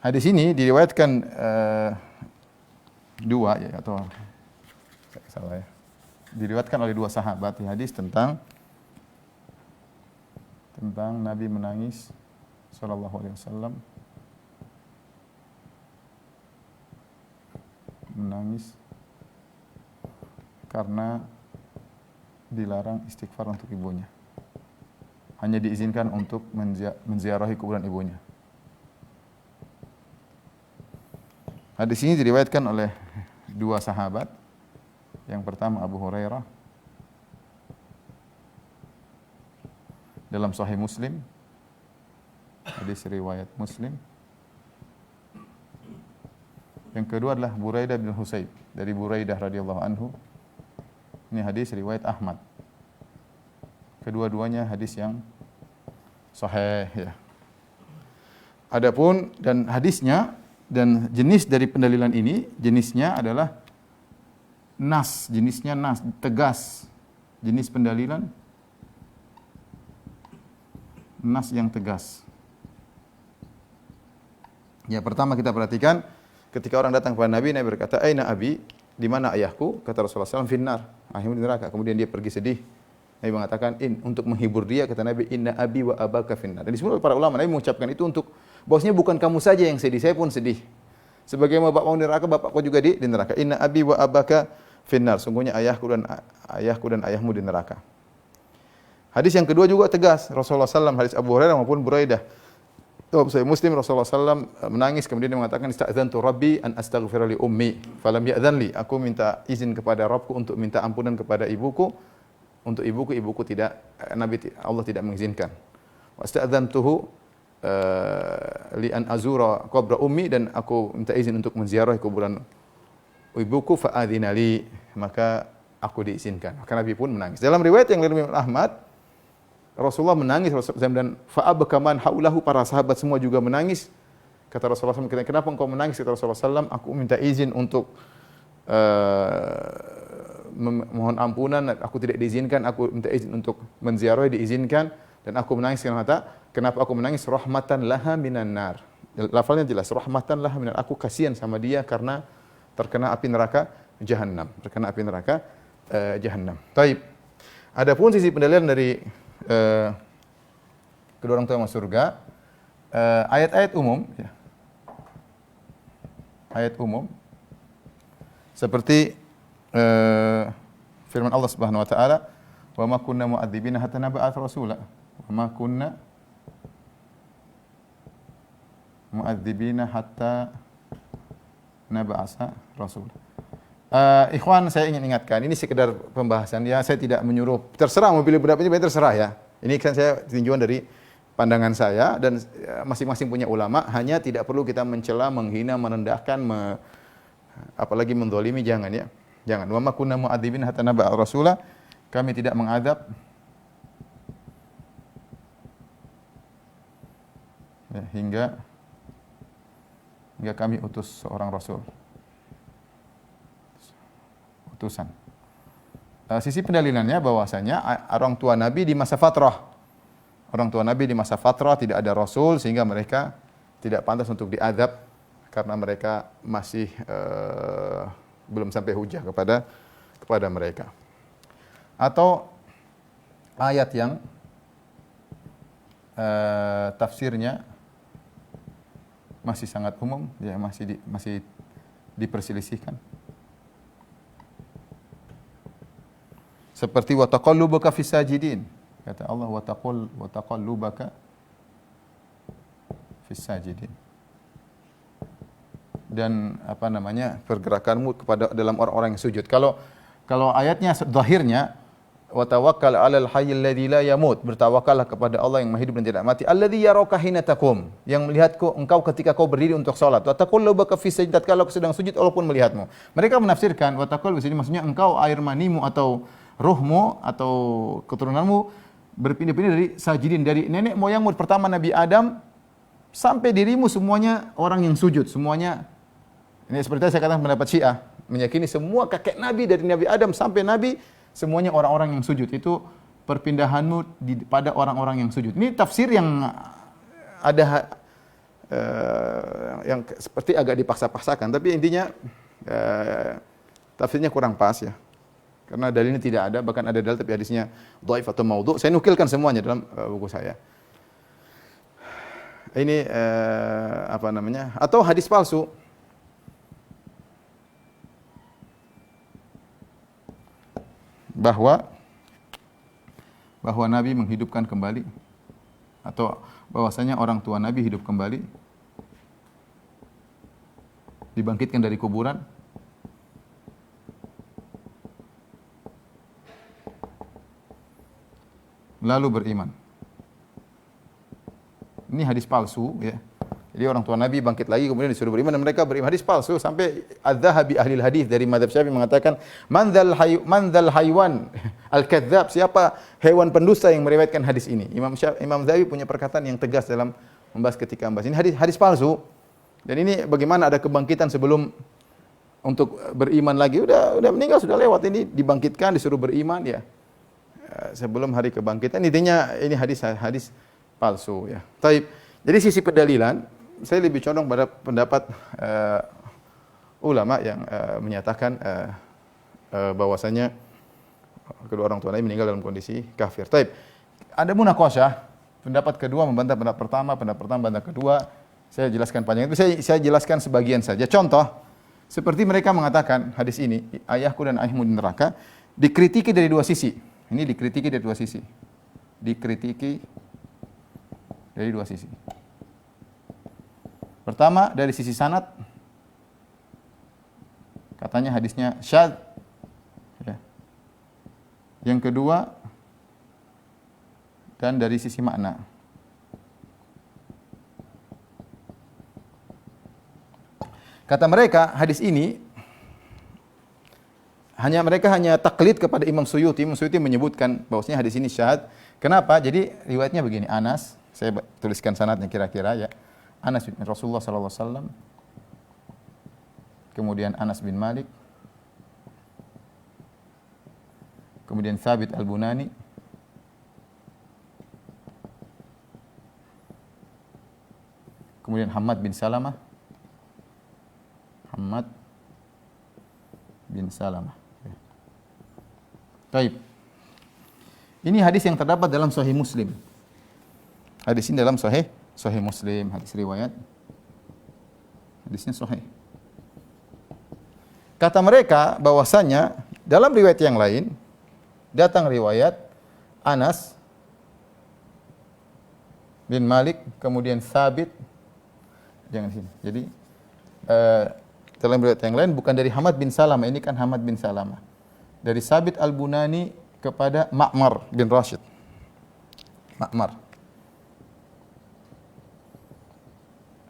Hadis ini diriwayatkan dua, ya, atau salah, ya, diriwayatkan oleh 2 sahabat. Di hadis tentang Nabi menangis sallallahu alaihi wasallam, menangis karena dilarang istighfar untuk ibunya. Hanya diizinkan untuk menziarahi kuburan ibunya. Hadis ini diriwayatkan oleh dua sahabat. Yang pertama Abu Hurairah dalam Sahih Muslim, hadis riwayat Muslim. Yang kedua adalah Buraidah bin Husayb, dari Buraidah radhiyallahu anhu. Ini hadis riwayat Ahmad. Kedua-duanya hadis yang sahih ya. Adapun dan hadisnya dan jenis dari pendalilan ini, jenisnya adalah nas, jenisnya nas, tegas. Jenis pendalilan nas yang tegas. Ya, pertama kita perhatikan ketika orang datang kepada Nabi, Nabi berkata, "Aina abi?" Di mana ayahku? Kata Rasulullah SAW, "Finnar." Ayahmu di neraka. Kemudian dia pergi sedih. Nabi mengatakan, untuk menghibur dia, kata Nabi, "Inna abi wa abaka finnar." Dan disebut oleh para ulama, Nabi mengucapkan itu untuk bahwasanya bukan kamu saja yang sedih, saya pun sedih. Sebagaimana bapakmu di neraka, bapakku juga di neraka. Inna abi wa abaka finnar. Sungguhnya ayahku dan ayahmu di neraka. Hadis yang kedua juga tegas. Rasulullah SAW, hadis Abu Hurairah maupun Buraidah. Dalam Sahih Muslim, Rasulullah SAW menangis, kemudian dia mengatakan, "Ista'dzantu Rabbi an astaghfira li ummi, falam ya'dzan li." Aku minta izin kepada Rabbku untuk minta ampunan kepada ibuku. Untuk ibuku tidak, Allah tidak mengizinkan. Wa ista'dzantuhu li an azura qabra ummi, dan aku minta izin untuk menziarahi kuburan ibuku, fa adzina li, maka aku diizinkan. Maka Nabi pun menangis. Dalam riwayat yang dari Imam Ahmad, Rasulullah menangis, dan fa'abka man haulahu, para sahabat semua juga menangis. Kata Rasulullah SAW, "Kenapa engkau menangis?" Kata Rasulullah SAW, "Aku minta izin untuk mohon ampunan, aku tidak diizinkan, aku minta izin untuk menziarahi, diizinkan, dan aku menangis karena kenapa aku menangis? Rahmatan laha minan nar." Lafalnya jelas, rahmatan laha minan nar. Aku kasihan sama dia karena terkena api neraka Jahannam, terkena api neraka Jahannam. Taib. Adapun sisi pendalilan dari kedua orang tua masuk surga, ayat-ayat umum ya. Ayat umum seperti firman Allah Subhanahu wa taala, "Wa ma kunna mu'adzibina hatta nab'atsa rasula." Wa ma kunna mu'adzibina hatta nab'atsa rasula. Ikhwan, saya ingin ingatkan, ini sekedar pembahasan ya, saya tidak menyuruh, terserah mau pilih pendapat ini, terserah ya. Ini kan saya tinjauan dari pandangan saya, dan masing-masing punya ulama, hanya tidak perlu kita mencela, menghina, merendahkan, apalagi menzalimi, jangan ya. Jangan. Wa ma kunna mu'adzibin hatta nab'a rasula, kami tidak mengadab ya, hingga kami utus seorang rasul. Utusan. Sisi pendalilannya bahwasanya orang tua Nabi di masa fatrah. Orang tua Nabi di masa fatrah tidak ada rasul, sehingga mereka tidak pantas untuk diadab karena mereka masih belum sampai hujah kepada mereka. Atau ayat yang tafsirnya masih sangat umum, ya, masih diperselisihkan. Seperti wa taqallubaka fis sajidin. Kata Allah, wa taqallubaka fis sajidin. Dan pergerakanmu kepada dalam orang-orang yang sujud. Kalau ayatnya zahirnya wa tawakkal 'alal hayyil ladzi la yamut, bertawakallah kepada Allah yang Maha hidup dan tidak mati, alladzi yaraka hina taqum, yang melihatku engkau ketika kau berdiri untuk salat. Wa taqallubaka fis sajdat, kalau sedang sujud walaupun melihatmu. Mereka menafsirkan wa taqallub di sini maksudnya engkau air manimu atau ruhmu atau keturunanmu berpindah-pindah dari sajidin, dari nenek moyangmu pertama Nabi Adam sampai dirimu, semuanya orang yang sujud, semuanya. Ini seperti saya katakan pendapat Syiah, meyakini semua kakek Nabi dari Nabi Adam sampai Nabi semuanya orang-orang yang sujud. Itu perpindahanmu pada orang-orang yang sujud. Ini tafsir yang ada yang seperti agak dipaksa-paksakan, tapi intinya tafsirnya kurang pas ya. Karena dalilnya tidak ada, bahkan ada dalil tapi hadisnya dhaif atau maudhu. Saya nukilkan semuanya dalam buku saya. Ini atau hadis palsu. Bahwa bahwa Nabi menghidupkan kembali atau bahwasanya orang tua Nabi hidup kembali, dibangkitkan dari kuburan? Lalu beriman. Ini hadis palsu ya. Jadi orang tua Nabi bangkit lagi kemudian disuruh beriman dan mereka beriman. Hadis palsu sampai Az-Zahabi ahli hadis dari mazhab Syafi'i mengatakan man dzal haywan al-kadzdzab, siapa hewan pendusta yang meriwayatkan hadis ini. Imam Zahabi punya perkataan yang tegas dalam membahas ketika membahas ini hadis palsu. Dan ini bagaimana ada kebangkitan sebelum untuk beriman lagi, udah meninggal, sudah lewat, ini dibangkitkan disuruh beriman ya. Sebelum hari kebangkitan, intinya ini hadis palsu ya. Taib. Jadi sisi pendalilan saya lebih condong pada pendapat ulama yang menyatakan bahwasanya kedua orang tua Nabi meninggal dalam kondisi kafir. Taib. Ada munaqasyah, pendapat kedua membantah pendapat pertama membantah kedua. Saya jelaskan panjang itu, saya jelaskan sebagian saja. Contoh, seperti mereka mengatakan hadis ini, ayahku dan ayahmu di neraka, dikritiki dari dua sisi. Ini dikritiki dari dua sisi. Dikritiki dari dua sisi. Pertama, dari sisi sanad, katanya hadisnya syadz. Ya. Yang kedua, dan dari sisi makna. Kata mereka, hadis ini mereka hanya taklid kepada Imam Suyuti. Imam Suyuti menyebutkan bahwasanya hadis ini syadz. Kenapa? Jadi riwayatnya begini, Anas, saya tuliskan sanadnya kira-kira ya. Anas bin Rasulullah sallallahu alaihi wasallam. Kemudian Anas bin Malik. Kemudian Thabit Al-Bunani. Kemudian Hammad bin Salamah. Hammad bin Salamah. Baik. Ini hadis yang terdapat dalam Sahih Muslim. Hadis ini dalam Sahih Muslim, hadis riwayat. Hadisnya sahih. Kata mereka bahwasanya dalam riwayat yang lain datang riwayat Anas bin Malik, kemudian Thabit. Jangan sini. Jadi dalam riwayat yang lain bukan dari Hamad bin Salamah, ini kan Hamad bin Salamah. Dari Thabit Al-Bunani kepada Ma'mar bin Rashid. Ma'mar.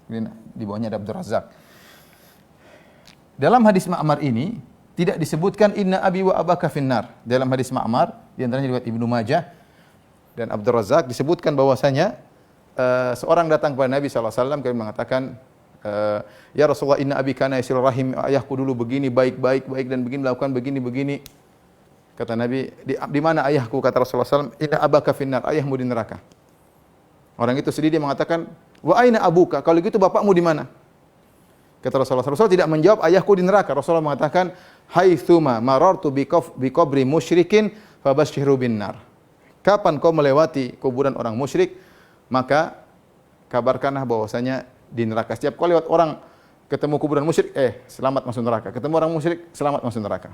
Di bawahnya ada Abdul Razak. Dalam hadis Ma'mar ini tidak disebutkan inna abi wa abaka finnar. Dalam hadis Ma'mar, di antaranya riwayat Ibnu Majah dan Abdul Razak disebutkan bahwasanya seorang datang kepada Nabi sallallahu alaihi wasallam kemudian mengatakan, ya Rasulullah, inna abi kana yasil rahim, ayahku dulu begini baik dan begini melakukan begini. Kata Nabi, di mana ayahku? Kata Rasulullah SAW, inna abaka finnar, ayahmu di neraka. Orang itu sedih, dia mengatakan, wa aina abuka? Kalau gitu bapakmu di mana? Kata Rasulullah tidak menjawab ayahku di neraka. Rasulullah mengatakan, haitsuma marartu bi qabri musyrikin fabashshiru bin nar. Kapan kau melewati kuburan orang musyrik, maka kabarkanlah bahwasanya di neraka. Setiap kau lewat orang ketemu kuburan musyrik, selamat masuk neraka. Ketemu orang musyrik, selamat masuk neraka.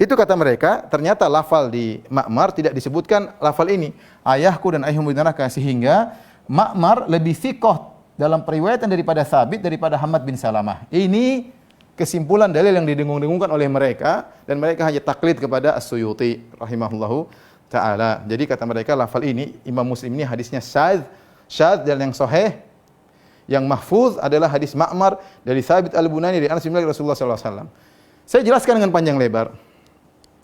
Itu kata mereka, ternyata lafal di Ma'mar tidak disebutkan lafal ini, ayahku dan ayahmu di neraka, sehingga Ma'mar lebih thiqah dalam periwayatan daripada Thabit, daripada Hammad bin Salamah. Ini kesimpulan dalil yang didengung-dengungkan oleh mereka, dan mereka hanya taklid kepada As-Suyuti rahimahullahu ta'ala. Jadi kata mereka, lafal ini, Imam Muslim ini hadisnya syadz, dan yang sahih, yang mahfuz adalah hadis Ma'mar dari Thabit Al-Bunani dari Anas bin Malik Rasulullah SAW. Saya jelaskan dengan panjang lebar.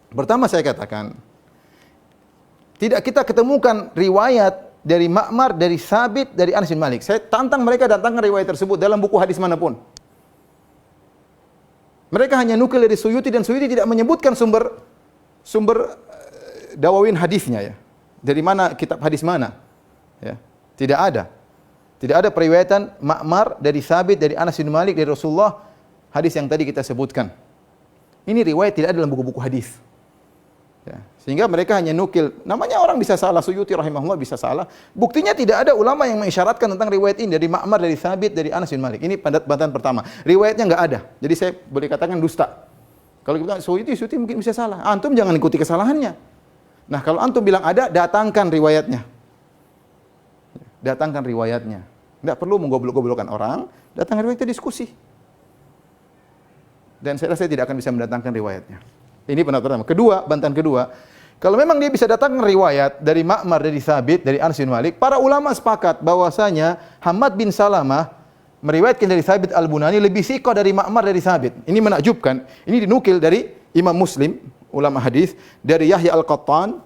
Pertama saya katakan, tidak kita ketemukan riwayat dari Ma'mar, dari Thabit, dari Anas bin Malik. Saya tantang mereka datangkan riwayat tersebut dalam buku hadis manapun. Mereka hanya nukil dari Suyuti, dan Suyuti tidak menyebutkan sumber dawawin hadisnya ya. Dari mana, kitab hadis mana? Ya, tidak ada. Tidak ada periwayatan Ma'mar dari Thabit, dari Anas bin Malik, dari Rasulullah, hadis yang tadi kita sebutkan. Ini riwayat tidak ada dalam buku-buku hadis. Ya, sehingga mereka hanya nukil. Namanya orang bisa salah, Suyuti rahimahullah bisa salah. Buktinya tidak ada ulama yang mengisyaratkan tentang riwayat ini dari Ma'mar, dari Thabit, dari Anas bin Malik. Ini bantahan pertama. Riwayatnya enggak ada. Jadi saya boleh katakan dusta. Kalau kita Suyuti mungkin bisa salah. Antum jangan ikuti kesalahannya. Nah, kalau antum bilang ada, datangkan riwayatnya. Datangkan riwayatnya. Tidak perlu menggoblok-goblokkan orang, datangkan riwayatnya, diskusi. Dan saya rasa tidak akan bisa mendatangkan riwayatnya. Ini pendapat pertama. Kedua, bantahan kedua, kalau memang dia bisa datangkan riwayat dari Ma'mar, dari Thabit, dari Anas bin Malik, para ulama sepakat bahwasanya Hammad bin Salamah meriwayatkan dari Thabit Al-Bunani lebih thiqah dari Ma'mar dari Thabit. Ini menakjubkan. Ini dinukil dari Imam Muslim, ulama hadis, dari Yahya Al-Qattan,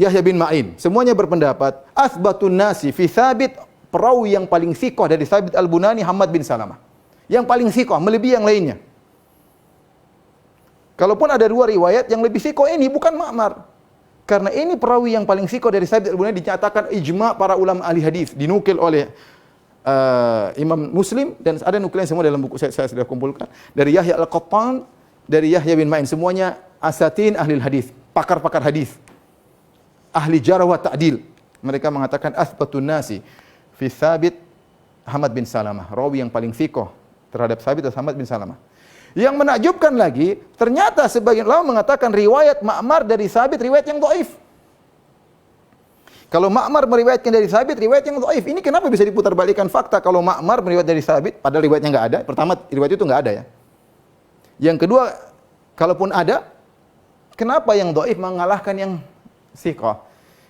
Yahya bin Ma'in. Semuanya berpendapat, athbatun nasi fi Thabit, perawi yang paling thiqah dari Thabit Al-Bunani Hammad bin Salamah. Yang paling thiqah, melebihi yang lainnya. Kalaupun ada dua riwayat yang lebih thiqah ini bukan Ma'mar. Karena ini perawi yang paling thiqah dari Thabit Al-Bunani dinyatakan ijma' para ulama ahli hadis, dinukil oleh Imam Muslim dan ada nukilan semua dalam buku saya sudah kumpulkan dari Yahya Al-Qattan, dari Yahya bin Ma'in, semuanya asatin ahli hadis, pakar-pakar hadis, ahli jarh wa ta'dil. Mereka mengatakan athbatun nasi fi Thabit Hammad bin Salamah, rawi yang paling thiqah terhadap Thabit adalah Hammad bin Salamah. Yang menakjubkan lagi, ternyata sebagian ulama mengatakan riwayat Ma'mar dari Thabit riwayat yang dhaif. Kalau Ma'mar meriwayatkan dari Thabit riwayat yang dhaif. Ini kenapa bisa diputarbalikkan fakta kalau Ma'mar meriwayat dari Thabit padahal riwayatnya enggak ada? Pertama, riwayat itu enggak ada ya. Yang kedua, kalaupun ada, kenapa yang dhaif mengalahkan yang thiqah?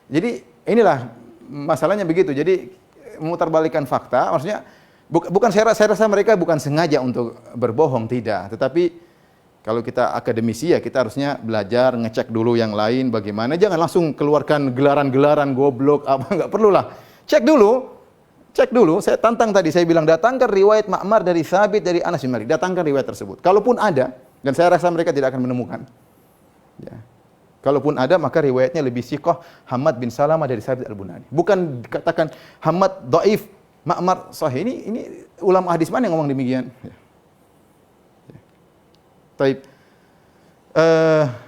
Jadi inilah masalahnya begitu. Jadi memutarbalikkan fakta, maksudnya bukan saya rasa mereka bukan sengaja untuk berbohong, tidak. Tetapi kalau kita akademisi ya kita harusnya belajar, ngecek dulu yang lain bagaimana. Jangan langsung keluarkan gelaran-gelaran goblok apa, enggak perlulah. Cek dulu. Saya tantang tadi, saya bilang datangkan riwayat Ma'mar dari Thabit dari Anas bin Malik. Datangkan riwayat tersebut. Kalaupun ada, dan saya rasa mereka tidak akan menemukan. Ya. Kalaupun ada, maka riwayatnya lebih thiqah Hammad bin Salamah dari Thabit Al-Bunani. Bukan dikatakan Hammad dhaif, Ma'mar sahih. Ini ulama hadis mana yang ngomong demikian? Ya. Taib.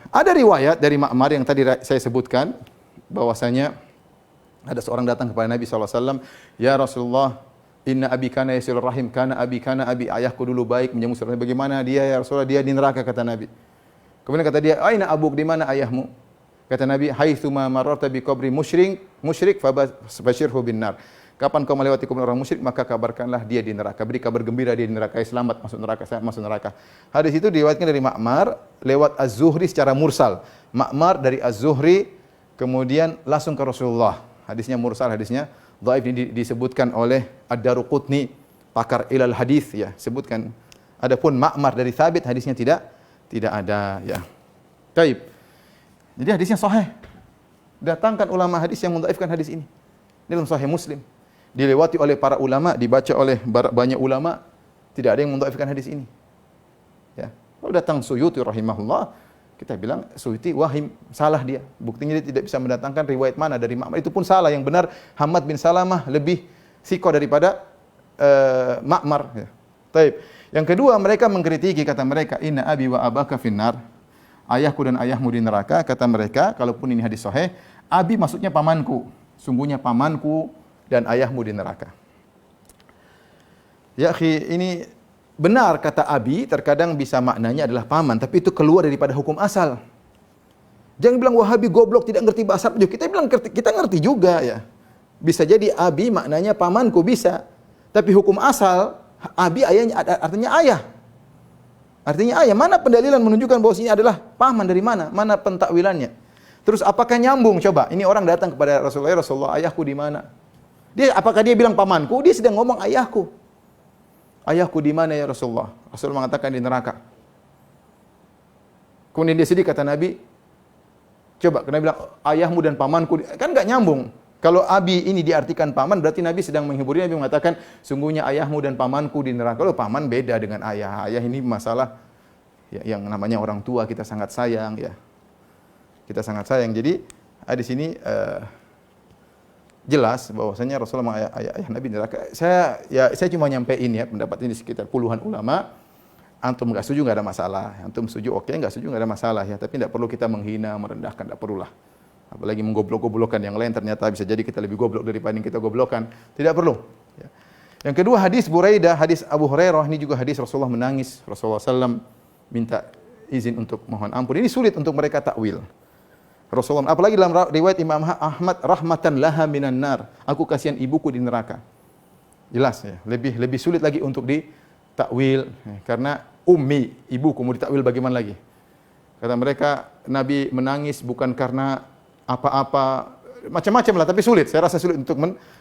Ada riwayat dari Ma'mar yang tadi saya sebutkan bahwasanya ada seorang datang kepada Nabi SAW, ya Rasulullah, inna abi kana yasilur rahim, kana abi, ayahku dulu baik menjamu silaturahim. Bagaimana dia ya Rasulullah? Dia di neraka, kata Nabi. Kemudian kata dia, aina abuk, di mana ayahmu? Kata Nabi, haitsuma mararta bi qabri musyrik fabashirhu bin nar. Kapan kau melewati kuburan orang musyrik, maka kabarkanlah dia di neraka. Beri kabar gembira dia di neraka. Selamat masuk neraka, selamat masuk neraka. Hadis itu diriwayatkan dari Ma'mar lewat Az-Zuhri secara mursal. Ma'mar dari Az-Zuhri kemudian langsung ke Rasulullah. Hadisnya mursal, hadisnya dhaif. Ini disebutkan oleh Ad-Daruqutni, pakar ilal hadis ya, sebutkan. Adapun Ma'mar dari Thabit hadisnya tidak ada ya. Baik. Jadi hadisnya sahih. Datangkan ulama hadis yang mendhaifkan hadis ini. Ini dalam Sahih Muslim. Dilewati oleh para ulama, dibaca oleh banyak ulama, tidak ada yang mendhaifkan hadis ini. Ya. Kalau datang Suyuti rahimahullah, kita bilang Suyuti wahim, salah dia. Buktinya dia tidak bisa mendatangkan riwayat mana dari Ma'mar. Itu pun salah. Yang benar Hammad bin Salamah lebih thiqah daripada Ma'mar. Ya. Taib. Yang kedua, mereka mengkritiki, kata mereka, inna abi wa abaka finnar. Ayahku dan ayahmu di neraka, kata mereka. Kalaupun ini hadis sahih, abi maksudnya pamanku. Sungguhnya pamanku dan ayahmu di neraka. Ya akhi, ini benar kata abi, terkadang bisa maknanya adalah paman, tapi itu keluar daripada hukum asal. Jangan bilang Wahabi goblok, tidak ngerti bahasa Arab. Kita bilang kita ngerti juga ya. Bisa jadi abi maknanya pamanku, bisa. Tapi hukum asal abi ayahnya artinya ayah. Artinya ayah. Mana pendalilan menunjukkan bahwa ini adalah paman, dari mana? Mana pentakwilannya? Terus apakah nyambung? Coba, ini orang datang kepada Rasulullah, Rasulullah, ayahku di mana? Apakah dia bilang pamanku? Dia sedang ngomong ayahku. Ayahku di mana ya Rasulullah? Rasulullah mengatakan di neraka. Kemudian dia sedih, kata Nabi, coba, Nabi bilang ayahmu dan pamanku, kan enggak nyambung. Kalau abi ini diartikan paman, berarti Nabi sedang menghibur. Nabi mengatakan, sungguhnya ayahmu dan pamanku di neraka. Kalau paman beda dengan ayah. Ayah ini masalah ya, yang namanya orang tua, kita sangat sayang ya. Kita sangat sayang. Jadi di sini jelas bahwasanya Rasulullah ayah Nabi neraka. Saya cuma nyampein ya pendapat ini sekitar puluhan ulama. Antum enggak setuju enggak ada masalah. Antum setuju oke, enggak setuju enggak ada masalah ya. Tapi tidak perlu kita menghina, merendahkan, tidak perlulah. Apalagi menggoblok-goblokan yang lain, ternyata bisa jadi kita lebih goblok daripada yang kita goblokan. Tidak perlu. Ya. Yang kedua, hadis Buraidah, hadis Abu Hurairah, ini juga hadis Rasulullah menangis. Rasulullah SAW minta izin untuk mohon ampun. Ini sulit untuk mereka takwil. Rasulullah. Apalagi dalam riwayat Imam Ahmad, rahmatan laha minan nar. Aku kasihan ibuku di neraka. Jelas ya, lebih sulit lagi untuk ditakwil karena ummi, ibuku, mau ditakwil bagaimana lagi? Kata mereka Nabi menangis bukan karena apa-apa, macam-macam lah, tapi sulit. Saya rasa sulit untuk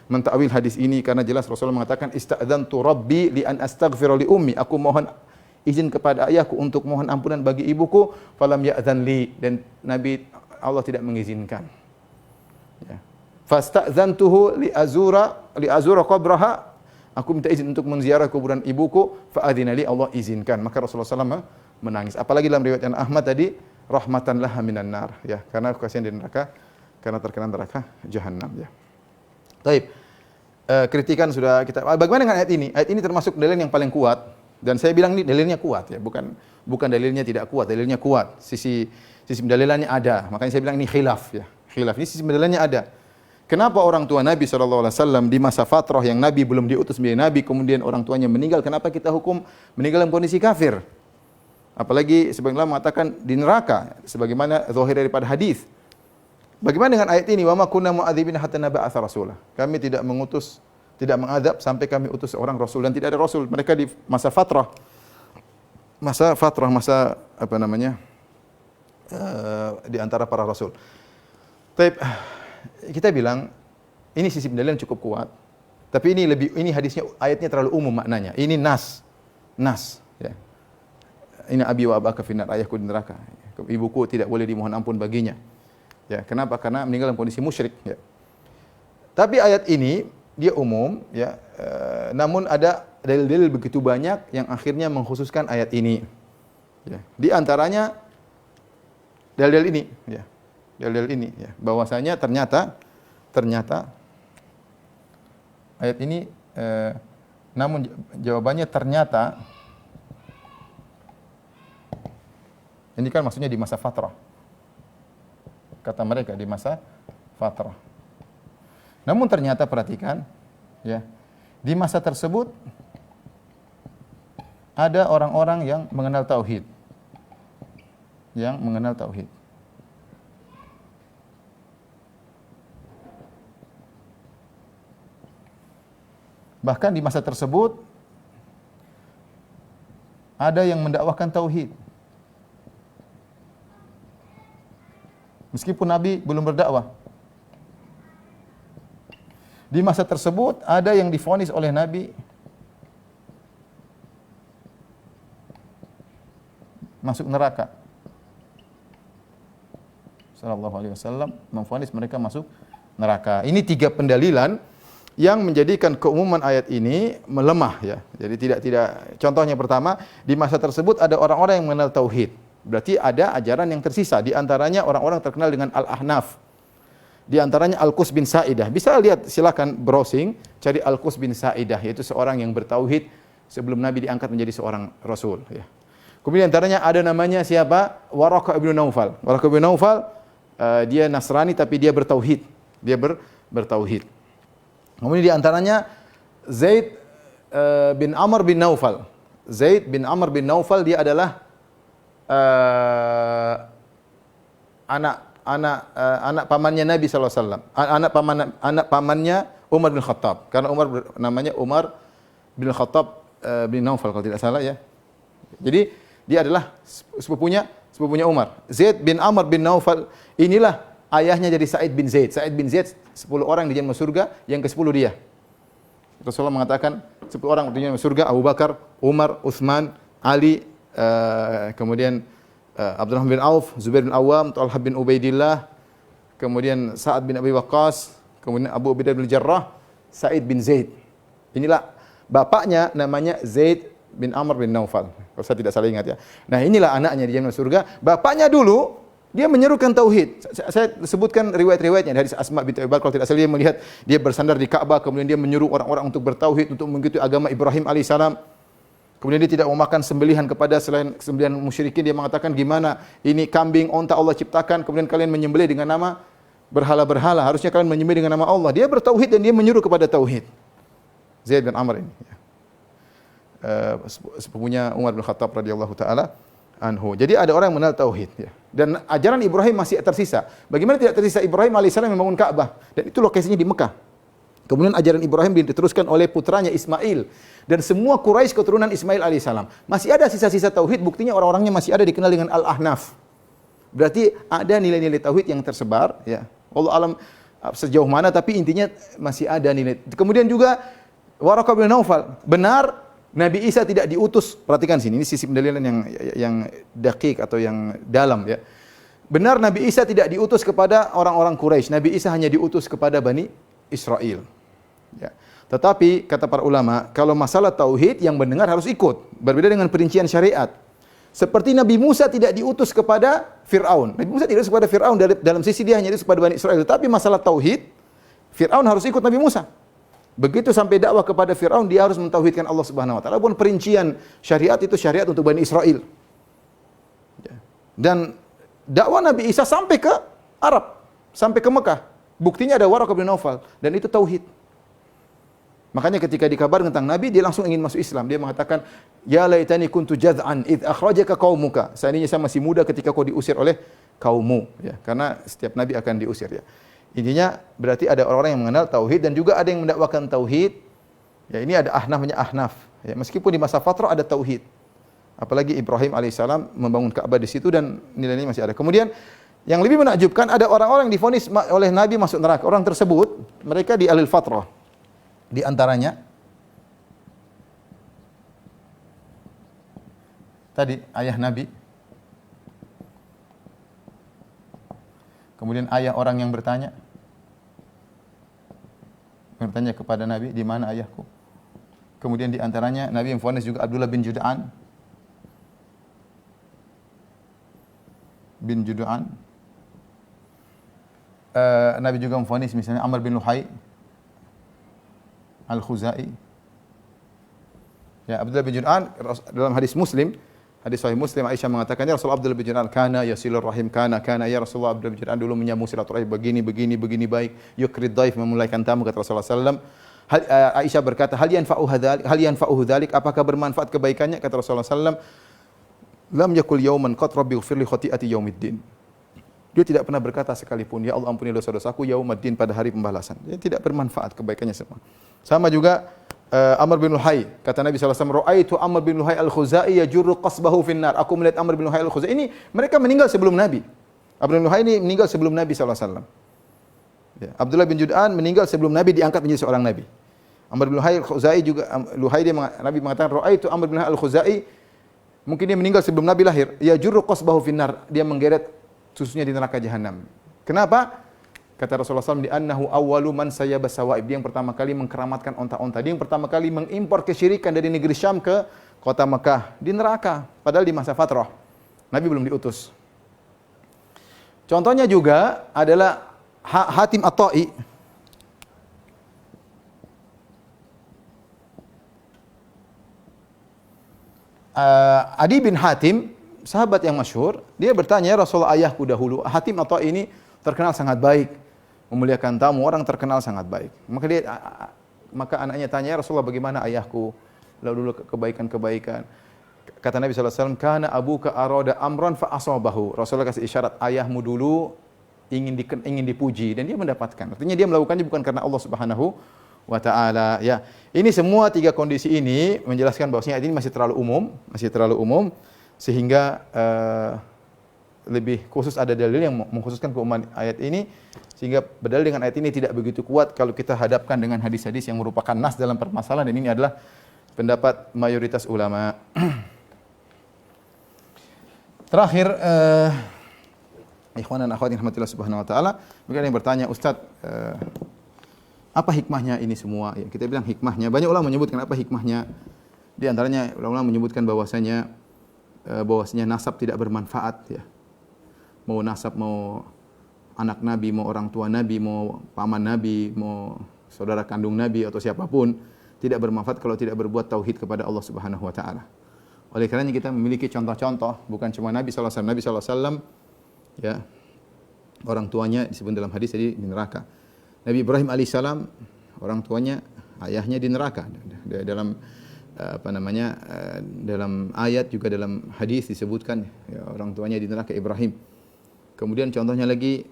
mentakwil hadis ini karena jelas Rasulullah mengatakan ista'dzantu rabbi li an astaghfira li ummi. Aku mohon izin kepada ayahku untuk mohon ampunan bagi ibuku, falam ya'dzan li, dan Nabi Allah tidak mengizinkan. Ya. Fasta'dzantuhu li azura qabraha. Aku minta izin untuk menziarah kuburan ibuku, fa adzina li, Allah izinkan. Maka Rasulullah SAW menangis. Apalagi dalam riwayat Ahmad tadi, rahmatan laha minan nar, ya, karena kasihan di neraka, karena terkena neraka jahanam, ya. Baik. Kritikan sudah kita. Bagaimana dengan ayat ini? Ayat ini termasuk dalil yang paling kuat, dan saya bilang ini dalilnya kuat, ya, bukan dalilnya tidak kuat, dalilnya kuat. Sisi pendalilannya ada. Makanya saya bilang ini khilaf, ya. Khilaf ini sisi pendalilannya ada. Kenapa orang tua Nabi SAW di masa fatrah yang Nabi belum diutus menjadi Nabi, kemudian orang tuanya meninggal, kenapa kita hukum meninggal dalam kondisi kafir? Apalagi sebagian ulama mengatakan di neraka, sebagaimana zahir daripada hadis. Bagaimana dengan ayat ini? Wa ma kunna mu'adzibina hatta nab'atsa rasulah. Kami tidak mengutus, tidak mengadab sampai kami utus seorang rasul, dan tidak ada rasul. Mereka di masa fatrah, masa apa namanya? Di antara para rasul. Baik, kita bilang ini sisi pendalilan cukup kuat. Tapi ini hadisnya, ayatnya terlalu umum maknanya. Ini nas, ya. Ini abi wa abaka finnar, ayahku di neraka. Ibuku tidak boleh dimohon ampun baginya. Ya, kenapa? Karena meninggal dalam kondisi musyrik, ya. Tapi ayat ini dia umum, ya. Namun ada dalil-dalil begitu banyak yang akhirnya mengkhususkan ayat ini. Ya. Di antaranya dalil ini, ya. Dalil ini, ya. Bahwasanya ternyata ayat ini, namun jawabannya ternyata, ini kan maksudnya di masa fatrah. Kata mereka di masa fatrah. Namun ternyata perhatikan, ya. Di masa tersebut ada orang-orang yang mengenal tauhid. Bahkan di masa tersebut ada yang mendakwahkan tauhid. Meskipun Nabi belum berdakwah. Di masa tersebut ada yang divonis oleh Nabi masuk neraka. Sallallahu alaihi wasallam memvonis mereka masuk neraka. Ini 3 pendalilan yang menjadikan keumuman ayat ini melemah, ya. Jadi tidak. Contohnya pertama, di masa tersebut ada orang-orang yang mengenal tauhid. Berarti ada ajaran yang tersisa. Di antaranya orang-orang terkenal dengan Al-Ahnaf. Di antaranya Al-Qus bin Sa'idah. Bisa lihat, silakan browsing, cari Al-Qus bin Sa'idah, yaitu seorang yang bertauhid sebelum Nabi diangkat menjadi seorang rasul, ya. Kemudian antaranya ada namanya siapa? Waraqah bin Naufal. Waraqah bin Naufal, dia Nasrani tapi dia bertauhid. Bertauhid. Kemudian di antaranya Zaid bin Amr bin Naufal. Zaid bin Amr bin Naufal, dia adalah anak pamannya Nabi SAW, anak pamannya Umar bin Khattab, karena namanya Umar bin Khattab bin Naufal kalau tidak salah, ya. Jadi dia adalah sepupunya Umar. Zaid bin Amr bin Naufal inilah ayahnya jadi Sa'id bin Zaid. Sa'id bin Zaid 10 orang di masuk surga, yang ke-10 dia. Rasulullah mengatakan 10 orang di masuk surga, Abu Bakar, Umar, Utsman, Ali, kemudian Abdurrahman bin Auf, Zubair bin Awam, Talha bin Ubaidillah, kemudian Sa'ad bin Abi Waqqas, kemudian Abu Ubaidah bin Jarrah, Sa'id bin Zaid. Inilah bapaknya, namanya Zaid bin Amr bin Naufal. Kalau saya tidak salah ingat, ya. Nah, inilah anaknya di masuk surga. Bapaknya dulu dia menyerukan tauhid. Saya sebutkan riwayat-riwayatnya dari Asma binti Abi Bakar, kalau tidak salah dia melihat dia bersandar di Ka'bah, kemudian dia menyuruh orang-orang untuk bertauhid, untuk mengikuti agama Ibrahim alaihissalam. Kemudian dia tidak mau makan sembelihan kepada selain sembelihan musyrikin. Dia mengatakan, gimana ini kambing, onta Allah ciptakan, kemudian kalian menyembelih dengan nama berhala-berhala. Harusnya kalian menyembelih dengan nama Allah. Dia bertauhid dan dia menyuruh kepada tauhid. Zaid bin Amr ini, sepupunya Umar bin Khattab radhiyallahu taala anhu. Jadi ada orang yang mengenal tauhid ya. Dan ajaran Ibrahim masih tersisa. Bagaimana tidak tersisa? Ibrahim alaihissalam membangun Ka'bah dan itu lokasinya di Mekah. Kemudian ajaran Ibrahim diteruskan oleh putranya Ismail dan semua Quraisy keturunan Ismail alaihissalam. Masih ada sisa-sisa tauhid, buktinya orang-orangnya masih ada dikenal dengan Al-Ahnaf. Berarti ada nilai-nilai tauhid yang tersebar ya. Allah alam sejauh mana tapi intinya masih ada nilai. Kemudian juga Waraqah bin Naufal, benar Nabi Isa tidak diutus. Perhatikan sini, ini sisi pendalilan yang dakik atau yang dalam ya. Benar Nabi Isa tidak diutus kepada orang-orang Quraisy. Nabi Isa hanya diutus kepada Bani Israel. Ya. Tetapi kata para ulama, kalau masalah tauhid yang mendengar harus ikut. Berbeda dengan perincian syariat. Seperti Nabi Musa tidak diutus kepada Fir'aun. Nabi Musa tidak diutus kepada Fir'aun, dalam sisi dia hanya diutus kepada Bani Israel. Tetapi masalah tauhid, Fir'aun harus ikut Nabi Musa. Begitu sampai dakwah kepada Fir'aun, dia harus mentauhidkan Allah Subhanahu wa taala. Walaupun perincian syariat itu syariat untuk Bani Israel. Dan dakwah Nabi Isa sampai ke Arab, sampai ke Mekah. Buktinya ada Waraqah bin Naufal dan itu tauhid. Makanya ketika dikabarkan tentang Nabi, dia langsung ingin masuk Islam. Dia mengatakan, "Ya laitani kuntu jad'an id akhrajaka qaumuka." Seandainya saya masih muda ketika kau diusir oleh kaummu, ya. Karena setiap nabi akan diusir ya. Intinya berarti ada orang-orang yang mengenal tauhid dan juga ada yang mendakwakan tauhid. Ya, ini ada namanya Ahnaf. Ya, meskipun di masa fatrah ada tauhid. Apalagi Ibrahim alaihissalam membangun Ka'bah di situ dan nilai-nilai masih ada. Kemudian yang lebih menakjubkan ada orang-orang yang divonis oleh Nabi masuk neraka. Orang tersebut mereka di alil fatrah. Di antaranya tadi ayah Nabi. Kemudian ayah orang yang bertanya kepada Nabi, di mana ayahku? Kemudian di antaranya Nabi memvonis juga Abdullah bin Jud'an. Nabi juga memvonis misalnya Amr bin Luhai Al-Khuzai. Ya, Abdullah bin Jud'an dalam hadis Muslim, hadis sahih Muslim, Aisyah mengatakan, ya Rasulullah, Abdullah bin Jud'an kana yasilur rahim, kana ya Rasulullah, Abdullah bin Jud'an dulu menyambung silaturahim begini baik, yukrid dhaif, memulaikan tamu, kata Rasulullah sallallahu alaihi wasallam. Aisyah berkata, hal yanfa'uhu dzalik, apakah bermanfaat kebaikannya? Kata Rasulullah sallallahu alaihi wasallam, lam yakul yauman qad rabbi ighfir li khati'ati yaumiddin. Dia tidak pernah berkata sekalipun, ya Allah ampuni dosa-dosaku yaumiddin, pada hari pembalasan. Dia tidak bermanfaat kebaikannya semua. Sama juga Amr bin Luhai, kata Nabi sallallahu alaihi wasallam, "Ra'aitu Amr bin Luhai al-Khuzai yajurru qasbahu finnar." Aku melihat Amr bin Luhai al-Khuzai. Ini mereka meninggal sebelum Nabi. Amr bin Luhai ini meninggal sebelum Nabi sallallahu alaihi wasallam. Ya, Abdullah bin Jud'an meninggal sebelum Nabi diangkat menjadi seorang nabi. Amr bin Luhai al-Khuzai juga Nabi mengatakan, "Ra'aitu Amr bin Luhai al-Khuzai." Mungkin dia meninggal sebelum Nabi lahir. Yajurru qasbahu finnar. Dia menggeret susunya di neraka jahanam. Kenapa? Kata Rasulullah SAW, "Annahu awwalu man sayyaba sawaib." Dia yang pertama kali mengkeramatkan onta-onta. Dia yang pertama kali mengimpor kesyirikan dari negeri Syam ke kota Mekah di neraka, padahal di masa fatrah. Nabi belum diutus. Contohnya juga adalah Hatim At-Ta'i. Adi bin Hatim, sahabat yang masyhur, dia bertanya, "Ya Rasulullah, ayahku dahulu." Hatim At-Ta'i ini terkenal sangat baik, memuliakan tamu, orang terkenal sangat baik. Maka anaknya tanya, "Ya Rasulullah, bagaimana ayahku?" Lalu dulu kebaikan-kebaikan. Kata Nabi sallallahu alaihi wasallam, "Kana abuka arada amran fa asabahu." Rasulullah kasih isyarat, ayahmu dulu ingin dipuji dan dia mendapatkan. Artinya dia melakukannya bukan karena Allah Subhanahu wa taala, ya. Ini semua tiga kondisi ini menjelaskan bahwasanya ayat ini masih terlalu umum sehingga lebih khusus ada dalil yang mengkhususkan keumuman ayat ini, sehingga berdalil dengan ayat ini tidak begitu kuat kalau kita hadapkan dengan hadis-hadis yang merupakan nas dalam permasalahan, dan ini adalah pendapat mayoritas ulama. Terakhir, ikhwan dan akhwat yang rahmatillah subhanahu wa ta'ala, mungkin ada yang bertanya, "Ustaz, apa hikmahnya ini semua?" Ya, kita bilang hikmahnya, banyak ulama menyebutkan apa hikmahnya. Di antaranya ulama menyebutkan bahwasanya nasab tidak bermanfaat, ya. Mau nasab, mau anak Nabi, mau orang tua Nabi, mau paman Nabi, mau saudara kandung Nabi atau siapapun, tidak bermanfaat kalau tidak berbuat tauhid kepada Allah Subhanahu wa taala. Oleh karenanya kita memiliki contoh-contoh, bukan cuma Nabi sallallahu alaihi wasallam. Nabi sallallahu alaihi wasallam, ya, orang tuanya disebut dalam hadis tadi di neraka. Nabi Ibrahim alaihissalam, orang tuanya, ayahnya di neraka. Dalam dalam ayat juga dalam hadis disebutkan ya, orang tuanya di neraka Ibrahim. Kemudian contohnya lagi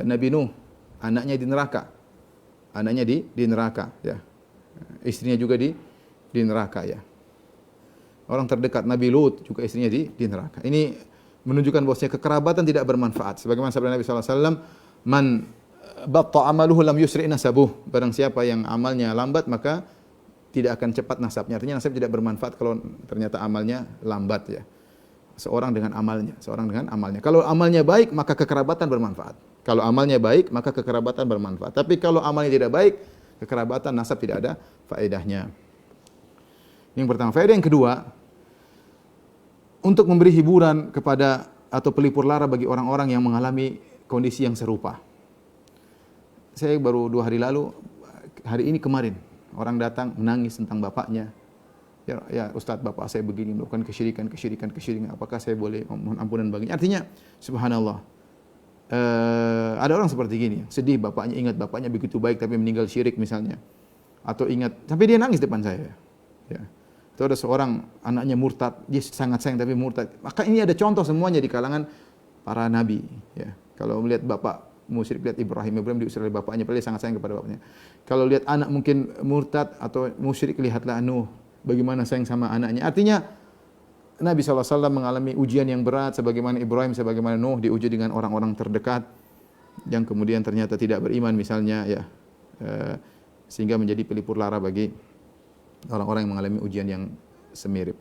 Nabi Nuh, anaknya di neraka. Anaknya di neraka ya. Istrinya juga di neraka ya. Orang terdekat Nabi Lut juga istrinya di neraka. Ini menunjukkan bahwasanya kekerabatan tidak bermanfaat. Sebagaimana sabda Nabi sallallahu alaihi wasallam, "Man batta amaluhu lam yusri nasabuh." Barang siapa yang amalnya lambat maka tidak akan cepat nasabnya. Artinya nasab tidak bermanfaat kalau ternyata amalnya lambat ya. Seorang dengan amalnya. Kalau amalnya baik maka kekerabatan bermanfaat. Kalau amalnya baik maka kekerabatan bermanfaat. Tapi kalau amalnya tidak baik, kekerabatan nasab tidak ada faedahnya. Yang pertama. Faedah yang kedua, untuk memberi hiburan kepada atau pelipur lara bagi orang-orang yang mengalami kondisi yang serupa. Saya baru 2 hari lalu, kemarin, orang datang menangis tentang bapaknya. Ya Ustaz, bapak saya begini, melakukan kesyirikan. Apakah saya boleh mohon ampunan baginya? Artinya, subhanallah, ada orang seperti gini, sedih bapaknya, ingat bapaknya begitu baik tapi meninggal syirik misalnya. Atau ingat, sampai dia nangis depan saya. Ya. Itu ada seorang anaknya murtad, dia sangat sayang tapi murtad. Maka ini ada contoh semuanya di kalangan para nabi. Ya. Kalau melihat bapak musyrik, lihat Ibrahim diusir oleh bapaknya, padahal dia sangat sayang kepada bapaknya. Kalau lihat anak mungkin murtad atau musyrik, lihatlah Nuh, bagaimana sayang sama anaknya. Artinya Nabi SAW mengalami ujian yang berat, sebagaimana Ibrahim, sebagaimana Nuh diuji dengan orang-orang terdekat yang kemudian ternyata tidak beriman misalnya, ya, sehingga menjadi pelipur lara bagi orang-orang yang mengalami ujian yang semirip.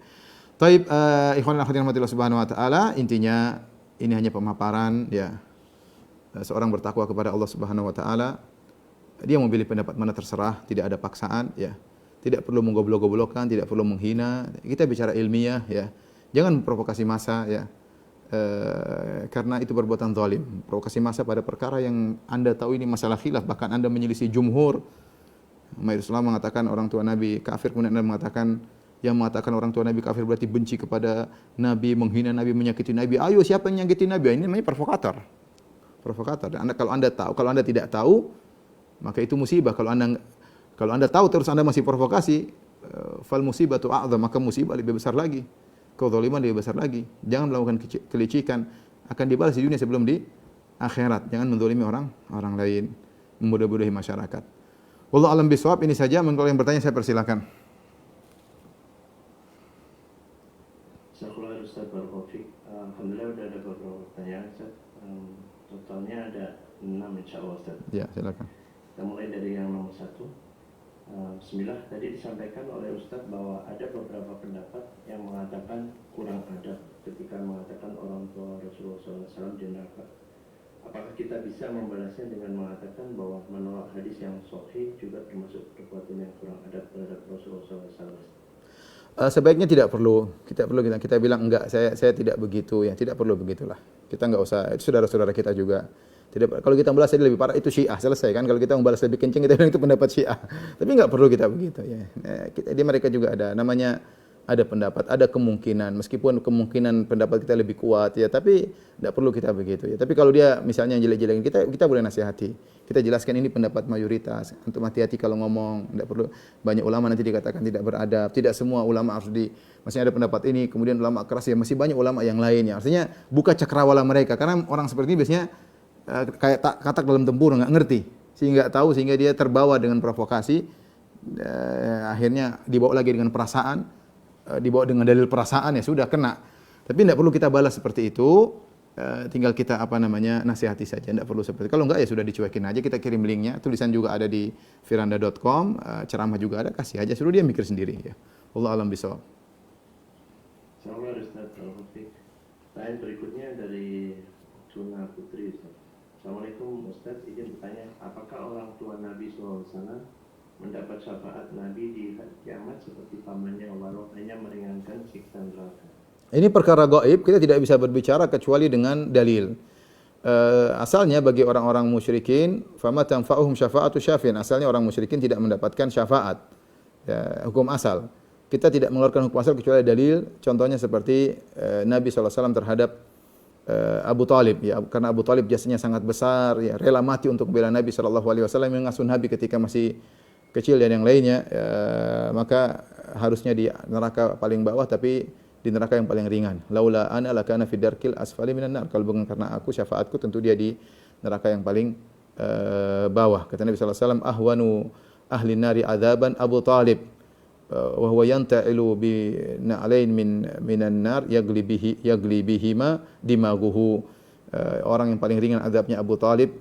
Taib, ikhwan akhwat rahmatillah subhanahu wa ta'ala, intinya ini hanya pemaparan ya. Seorang bertakwa kepada Allah Subhanahu wa taala, dia memilih pendapat mana terserah, tidak ada paksaan ya. Tidak perlu menggoblok-goblokkan, tidak perlu menghina. Kita bicara ilmiah ya. Jangan provokasi massa ya. Karena itu perbuatan zalim. Provokasi massa pada perkara yang Anda tahu ini masalah khilaf, bahkan Anda menyelisih jumhur. Umat Islam mengatakan orang tua Nabi kafir, kemudian Anda mengatakan yang mengatakan orang tua Nabi kafir berarti benci kepada Nabi, menghina Nabi, menyakiti Nabi. Ayo, siapa yang menyakiti Nabi? Ini namanya provokator. Dan kalau Anda tahu, kalau Anda tidak tahu, maka itu musibah. Kalau Anda tahu terus Anda masih provokasi, fal musibatu a'dzam, maka musibah lebih besar lagi. Kezaliman lebih besar lagi. Jangan melakukan kelicikan, akan dibalas di dunia sebelum di akhirat. Jangan menzalimi orang lain, membodoh-bodohi masyarakat. Wallahu a'lam bishawab. Ini saja. Kalau yang bertanya saya persilakan. Assalamualaikum Ustaz Barakofik. Alhamdulillah sudah ada beberapa pertanyaan Ustaz. Totalnya ada 6 insya Allah Ustaz. Ya, silakan. Kita mulai dari yang nomor 1. Bismillah, tadi disampaikan oleh Ustaz bahwa ada beberapa pendapat yang mengatakan kurang adab ketika mengatakan orang tua Rasulullah SAW di neraka. Apakah kita bisa membalasnya dengan mengatakan bahwa menolak hadis yang sahih juga termasuk perbuatan yang kurang adab terhadap Rasulullah SAW? Sebaiknya tidak perlu. Kita bilang enggak, saya tidak begitu ya, tidak perlu begitulah. Kita enggak usah, itu saudara-saudara kita juga. Tidak, kalau kita membalas lebih parah itu Syiah, selesai kan. Kalau kita membalas lebih kencing kita bilang itu pendapat Syiah. Tapi enggak perlu kita begitu ya. Di mereka juga ada namanya, ada pendapat, ada kemungkinan, meskipun kemungkinan pendapat kita lebih kuat ya, tapi tidak perlu kita begitu ya. Tapi kalau dia misalnya yang jelek-jelekin kita boleh nasihati. Kita jelaskan ini pendapat mayoritas. Untuk hati-hati kalau ngomong, tidak perlu banyak ulama nanti dikatakan tidak beradab. Tidak semua ulama harus masih ada pendapat ini, kemudian ulama keras ya, masih banyak ulama yang lainnya. Artinya buka cakrawala mereka, karena orang seperti ini biasanya kayak katak dalam tempur, enggak ngerti. Sehingga tahu, sehingga dia terbawa dengan provokasi, akhirnya dibawa lagi dengan perasaan, dibawa dengan dalil perasaan, ya sudah kena. Tapi tidak perlu kita balas seperti itu, tinggal kita nasihati saja, tidak perlu seperti itu. Kalau enggak ya sudah dicuekin aja, kita kirim linknya, tulisan juga ada di firanda.com, ceramah juga ada, kasih aja, suruh dia mikir sendiri ya. Wallahu a'lam bishawab. Assalamualaikum Ustaz Al-Hafid. Pertanyaan berikutnya dari Tuna Putri Ustaz. Assalamualaikum Ustaz, izin bertanya, apakah orang tua Nabi SAW mendapat syafaat Nabi di hari kiamat seperti pamannya walau hanya meringankan siksa neraka? Ini perkara gaib, kita tidak bisa berbicara kecuali dengan dalil. Asalnya bagi orang-orang musyrikin, fama tanfa'uhum syafa'atu syafin. Asalnya orang musyrikin tidak mendapatkan syafaat. Ya, hukum asal. Kita tidak mengeluarkan hukum asal kecuali dalil. Contohnya seperti Nabi SAW terhadap Abu Talib, ya, karena Abu Talib jasanya sangat besar, ya, rela mati untuk membela Nabi SAW, mengasuh Nabi ketika masih kecil dan yang lainnya, maka harusnya di neraka paling bawah, tapi di neraka yang paling ringan. Laula ana lakana fi darkil asfali minan nar. Kalau bukan karena aku, syafaatku, tentu dia di neraka yang paling bawah. Kata Nabi sallallahu alaihi wasallam, ahwanu ahli nari adzaban Abu Talib wa huwa yanta'ilu bi na'lain minan nar yagli bihima dimaguhu. Orang yang paling ringan azabnya Abu Talib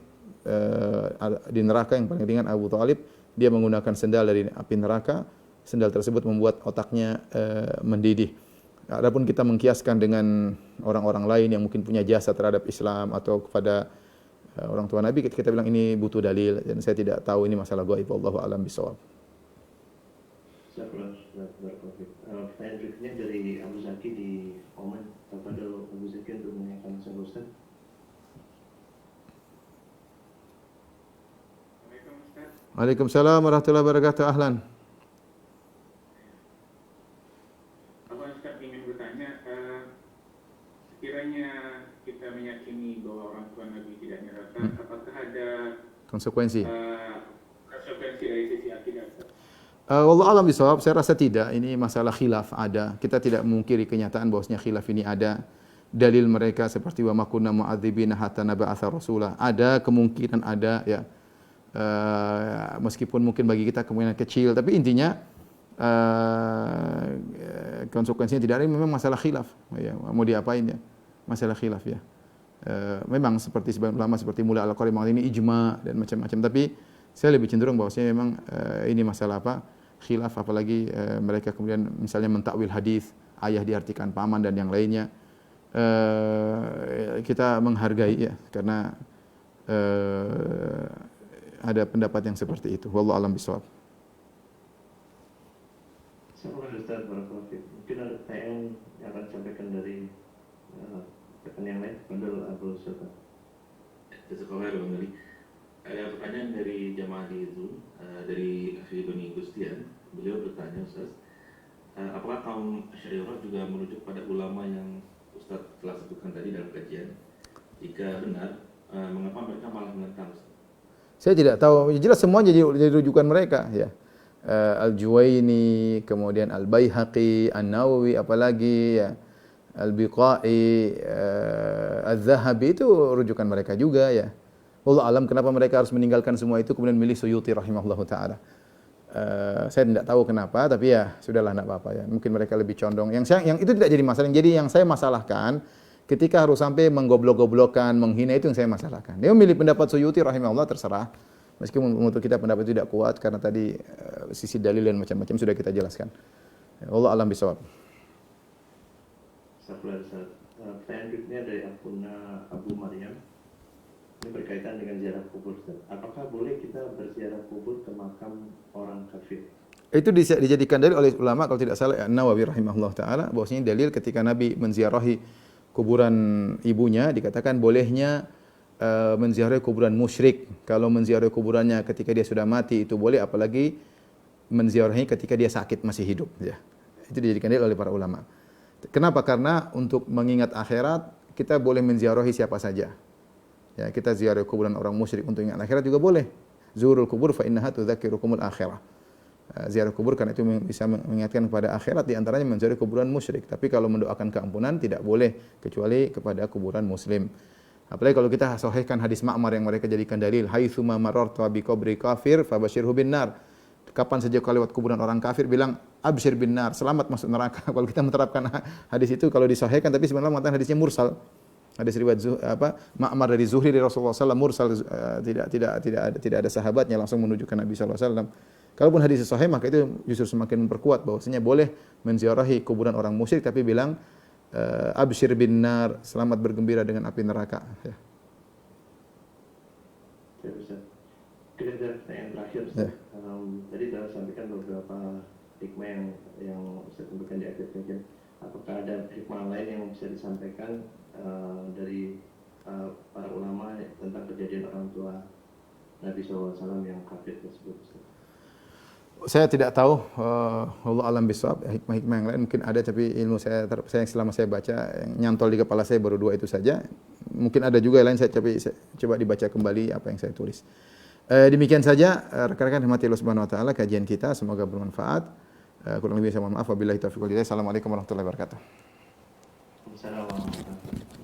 di neraka, yang paling ringan Abu Talib, dia menggunakan sendal dari api neraka. Sendal tersebut membuat otaknya mendidih. Adapun kita mengkiaskan dengan orang-orang lain yang mungkin punya jasa terhadap Islam atau kepada orang tua Nabi, kita bilang ini butuh dalil, dan saya tidak tahu, ini masalah gaib, wallahu a'lam bishawab. Pertanyaan berikutnya dari Abu Zaki di Oman. Kepada Abu Zaki untuk menanyakan langsung Ustaz. Waalaikumsalam warahmatullahi wabarakatuh. Ahlan. Ustaz ingin bertanya, sekiranya kita meyakini bahwa orang tua Nabi tidak neraka, apakah ada Konsekuensi. konsekuensi dari sisi akidah? Wallahu a'lam bishawab, saya rasa tidak. Ini masalah khilaf ada. Kita tidak memungkiri kenyataan bahwasanya khilaf ini ada. Dalil mereka seperti wa ma kunna mu'adzibina hatta nab'atsa rasula. Ada kemungkinan ada ya. Meskipun mungkin bagi kita kemungkinan kecil, tapi intinya konsekuensinya tidak ada. Memang masalah khilaf ya, mau diapain ya, masalah khilaf ya. Memang seperti sebagian ulama seperti Mula Al-Qari ini ijma dan macam-macam, tapi saya lebih cenderung bahwasanya memang ini masalah apa, khilaf, apalagi mereka kemudian misalnya mentakwil hadis ayah diartikan paman dan yang lainnya. Kita menghargai ya, karena ada pendapat yang seperti itu. Wallahu a'lam bishawab. Assalamualaikum Ustaz, barakallahu fiik. Mungkin ada pertanyaan yang akan disampaikan dari rekan yang lain. Bandul Abdul Sultan. Jazakallah khairan kembali. Ada pertanyaan dari jamaah di Zoom dari Asyidoni Gustian. Beliau bertanya, Ustaz, apakah kaum Asy'ariyah juga merujuk pada ulama yang Ustaz telah sebutkan tadi dalam kajian? Jika benar, mengapa mereka malah menentang? Saya tidak tahu. Jelas semua jadi rujukan mereka ya. Al-Juwaini, kemudian Al-Baihaqi, An-Nawawi, apalagi ya, Al-Biqai, Al-Zahabi, itu rujukan mereka juga ya. Allah alam kenapa mereka harus meninggalkan semua itu kemudian milih Suyuti rahimahullahu taala. Saya tidak tahu kenapa, tapi ya sudahlah, enggak apa-apa ya. Mungkin mereka lebih condong. Yang itu tidak jadi masalah. Jadi yang saya masalahkan ketika harus sampai menggoblok-goblokkan, menghina, itu yang saya masalahkan. Dia memilih pendapat Suyuti rahimahullah, terserah. Meskipun menurut kita pendapat itu tidak kuat karena tadi sisi dalil dan macam-macam sudah kita jelaskan. Allah alam bisawab. Pertanyaan berikutnya dari akun Abu Maryam. Ini berkaitan dengan ziarah kubur. Apakah boleh kita berziarah kubur ke makam orang kafir? Itu dijadikan dalil oleh ulama, kalau tidak salah Nawawi rahimahullah taala, bahwasanya dalil ketika Nabi menziarahi kuburan ibunya, dikatakan bolehnya menziarahi kuburan musyrik. Kalau menziarahi kuburannya ketika dia sudah mati itu boleh, apalagi menziarahi ketika dia sakit masih hidup ya. Itu dijadikan dalil oleh para ulama. Kenapa? Karena untuk mengingat akhirat kita boleh menziarahi siapa saja. Ya, kita ziarah kuburan orang musyrik untuk ingat akhirat juga boleh. Zurul kubur fa innaha tudzakirukumul akhirah. Ziarah kubur karena itu bisa mengingatkan kepada akhirat, di antaranya menziarahi kuburan musyrik. Tapi kalau mendoakan keampunan tidak boleh kecuali kepada kuburan muslim. Apalagi kalau kita sahihkan hadis Ma'mar yang mereka jadikan dalil, haitsuma mararta bi qabri kafir fabashirhu bin nar. Kapan saja kau lewat kuburan orang kafir bilang absyir bin nar, selamat masuk neraka. Kalau kita menerapkan hadis itu kalau disahihkan, tapi sebenarnya mengatakan hadisnya mursal. Hadis riwayat Ma'mar dari Zuhri dari Rasulullah SAW mursal, tidak ada sahabatnya langsung menunjukkan Nabi SAW. Kalaupun hadis sahih, maka itu justru semakin memperkuat bahwasanya boleh menziarahi kuburan orang musyrik tapi bilang absyir bin nar, selamat bergembira dengan api neraka ya. Ya, Ustaz. Kita ada pertanyaan terakhir, Ustaz. Tadi telah sampaikan beberapa hikmah yang Ustaz sampaikan di akhir kajian. Apakah ada hikmah lain yang bisa disampaikan dari para ulama tentang kejadian orang tua Nabi SAW yang kafir tersebut, Ustaz? Saya tidak tahu, Allah alam bisawab, hikmah-hikmah yang lain mungkin ada, tapi ilmu saya selama saya baca yang nyantol di kepala saya baru 2 itu saja. Mungkin ada juga yang lain, saya coba dibaca kembali apa yang saya tulis. Demikian saja rekan-rekan rahmati Allah Subhanahu wa taala kajian kita, semoga bermanfaat. Kurang lebih saya mohon maaf. Wabillahi taufiq wal hidayah. Assalamualaikum warahmatullahi wabarakatuh. Assalamualaikum warahmatullahi wabarakatuh.